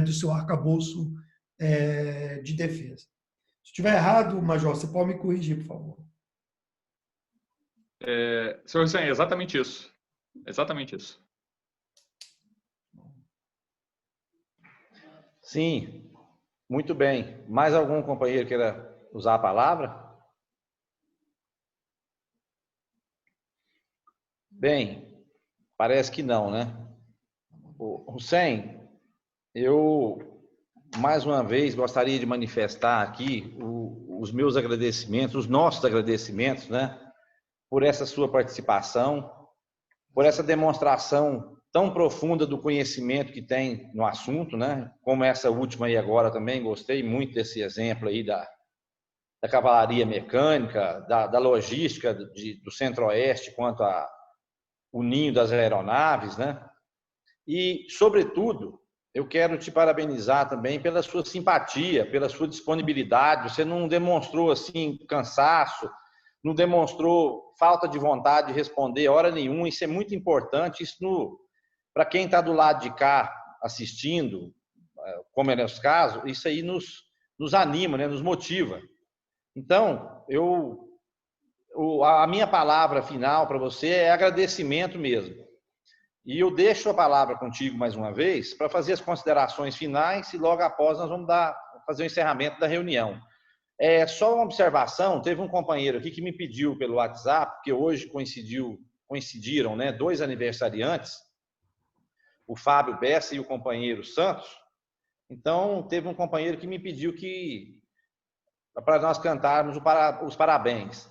do seu arcabouço de defesa. Se estiver errado, Major, você pode me corrigir, por favor. Senhor Hussein, exatamente isso. Exatamente isso. Sim, muito bem. Mais algum companheiro queira usar a palavra? Bem, parece que não, né? Hussein, eu, mais uma vez, gostaria de manifestar aqui os meus agradecimentos, os nossos agradecimentos, né? Por essa sua participação, por essa demonstração tão profunda do conhecimento que tem no assunto, né? Como essa última aí agora também, gostei muito desse exemplo aí da cavalaria mecânica, da logística do Centro-Oeste quanto ao ninho das aeronaves, né? E, sobretudo, eu quero te parabenizar também pela sua simpatia, pela sua disponibilidade. Você não demonstrou assim cansaço, não demonstrou falta de vontade de responder hora nenhuma. Isso é muito importante. Isso, para quem está do lado de cá assistindo, como é nosso caso, isso aí nos anima, né? Nos motiva. Então, a minha palavra final para você é agradecimento mesmo. E eu deixo a palavra contigo mais uma vez para fazer as considerações finais e logo após nós vamos fazer o encerramento da reunião. Só uma observação, teve um companheiro aqui que me pediu pelo WhatsApp, porque hoje coincidiram, né, 2 aniversariantes, o Fábio Bessa e o companheiro Santos. Então, teve um companheiro que me pediu para nós cantarmos os parabéns.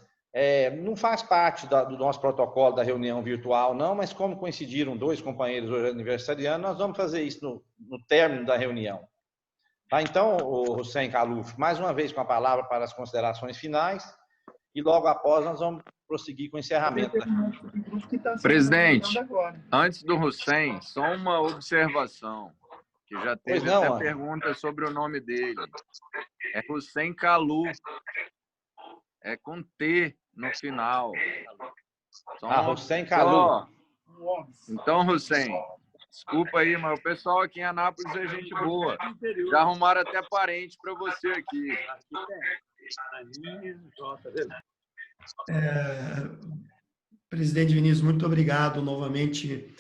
Não faz parte do nosso protocolo da reunião virtual, não, mas como coincidiram 2 companheiros hoje aniversariando, nós vamos fazer isso no término da reunião. Tá? Então, Hussein Khaluf, mais uma vez com a palavra para as considerações finais e logo após nós vamos prosseguir com o encerramento. Presidente, antes do Hussein, só uma observação, que já teve até pergunta sobre o nome dele. É Hussein Khaluf. É com T no final. Hussein Khaluf. Então, Hussein, desculpa aí, mas o pessoal aqui em Anápolis é gente boa. Já arrumaram até parente para você aqui. Presidente Vinícius, muito obrigado novamente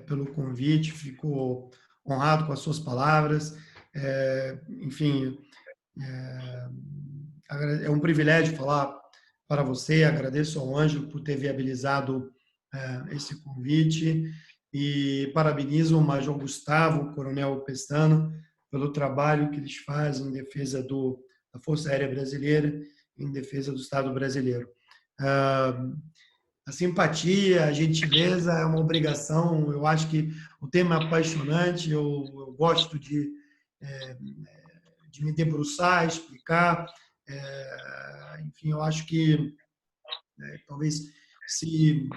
pelo convite. Fico honrado com as suas palavras. Enfim, é um privilégio falar para você. Agradeço ao Ângelo por ter viabilizado esse convite e parabenizo o Major Gustavo, o Coronel Pestana, pelo trabalho que eles fazem em defesa da Força Aérea Brasileira, em defesa do Estado brasileiro. A simpatia, a gentileza é uma obrigação. Eu acho que o tema é apaixonante. Eu gosto de me debruçar, explicar. Enfim, eu acho que talvez se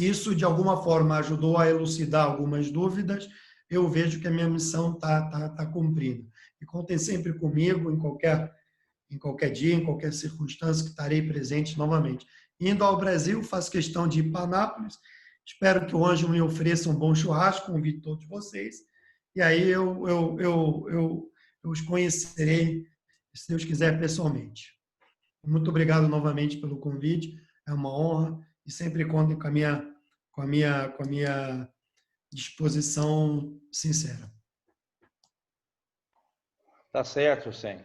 isso de alguma forma ajudou a elucidar algumas dúvidas, eu vejo que a minha missão está cumprida. E contem sempre comigo em qualquer dia, em qualquer circunstância, que estarei presente novamente. Indo ao Brasil, faço questão de ir para Anápolis. Espero que o Ângelo me ofereça um bom churrasco, convido todos vocês. E aí eu os conhecerei, se Deus quiser, pessoalmente. Muito obrigado novamente pelo convite. É uma honra e sempre contem com a minha disposição sincera. Tá certo, Hussein.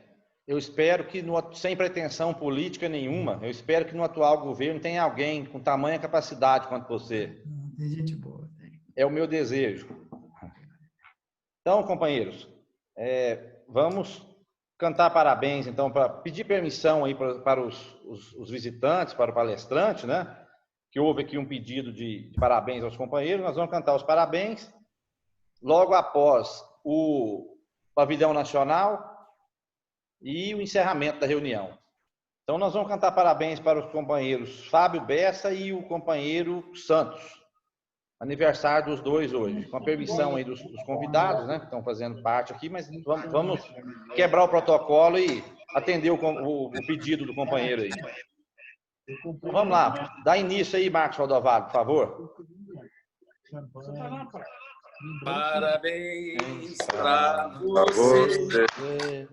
Eu espero que, sem pretensão política nenhuma, eu espero que no atual governo tenha alguém com tamanha capacidade quanto você. Tem gente boa. É o meu desejo. Então, companheiros, vamos cantar parabéns, então, para pedir permissão aí para os visitantes, para o palestrante, né? Que houve aqui um pedido de parabéns aos companheiros. Nós vamos cantar os parabéns. Logo após o Pavilhão Nacional e o encerramento da reunião. Então, nós vamos cantar parabéns para os companheiros Fábio Bessa e o companheiro Santos. Aniversário dos dois hoje. Com a permissão aí dos convidados, né, que estão fazendo parte aqui, mas vamos quebrar o protocolo e atender o pedido do companheiro aí. Então, vamos lá. Dá início aí, Marcos Valdovalle, por favor. Parabéns para você.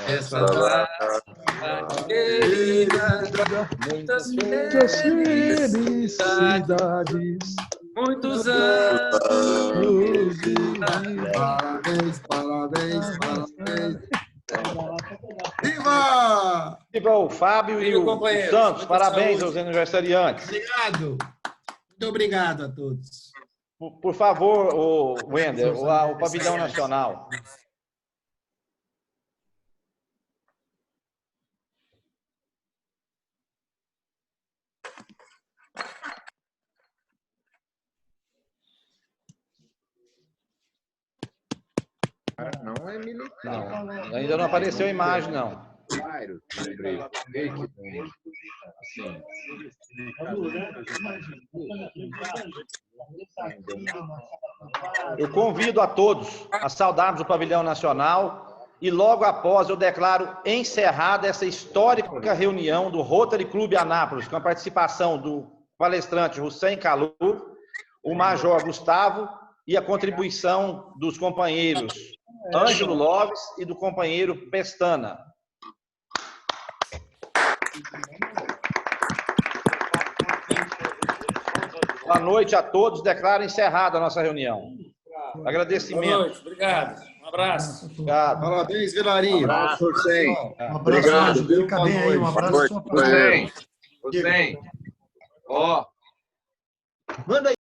Essa data querida, muitas felicidades, muitos anos de parabéns, parabéns, parabéns. Viva! Viva o Fábio e o Santos. Parabéns aos aniversariantes. Obrigado. Muito obrigado a todos. Por favor, o Wender, o pavilhão nacional. Não é militar. Não, ainda não apareceu a imagem, não. Claro, lembrei. Que bem. Assim. Eu convido a todos a saudarmos o pavilhão nacional e logo após eu declaro encerrada essa histórica reunião do Rotary Clube Anápolis, com a participação do palestrante Hussein Kaluf, o Major Gustavo e a contribuição dos companheiros Ângelo Loves e do companheiro Pestana. Boa noite a todos. Declaro encerrada a nossa reunião. Agradecimento. Boa noite, obrigado. Um abraço. Obrigado. Parabéns, Vilarinho. Um abraço, Hussein. Um abraço, Obrigado. Ângelo. Fica bem aí. Um abraço à sua família. Hussein. Ó. Manda aí.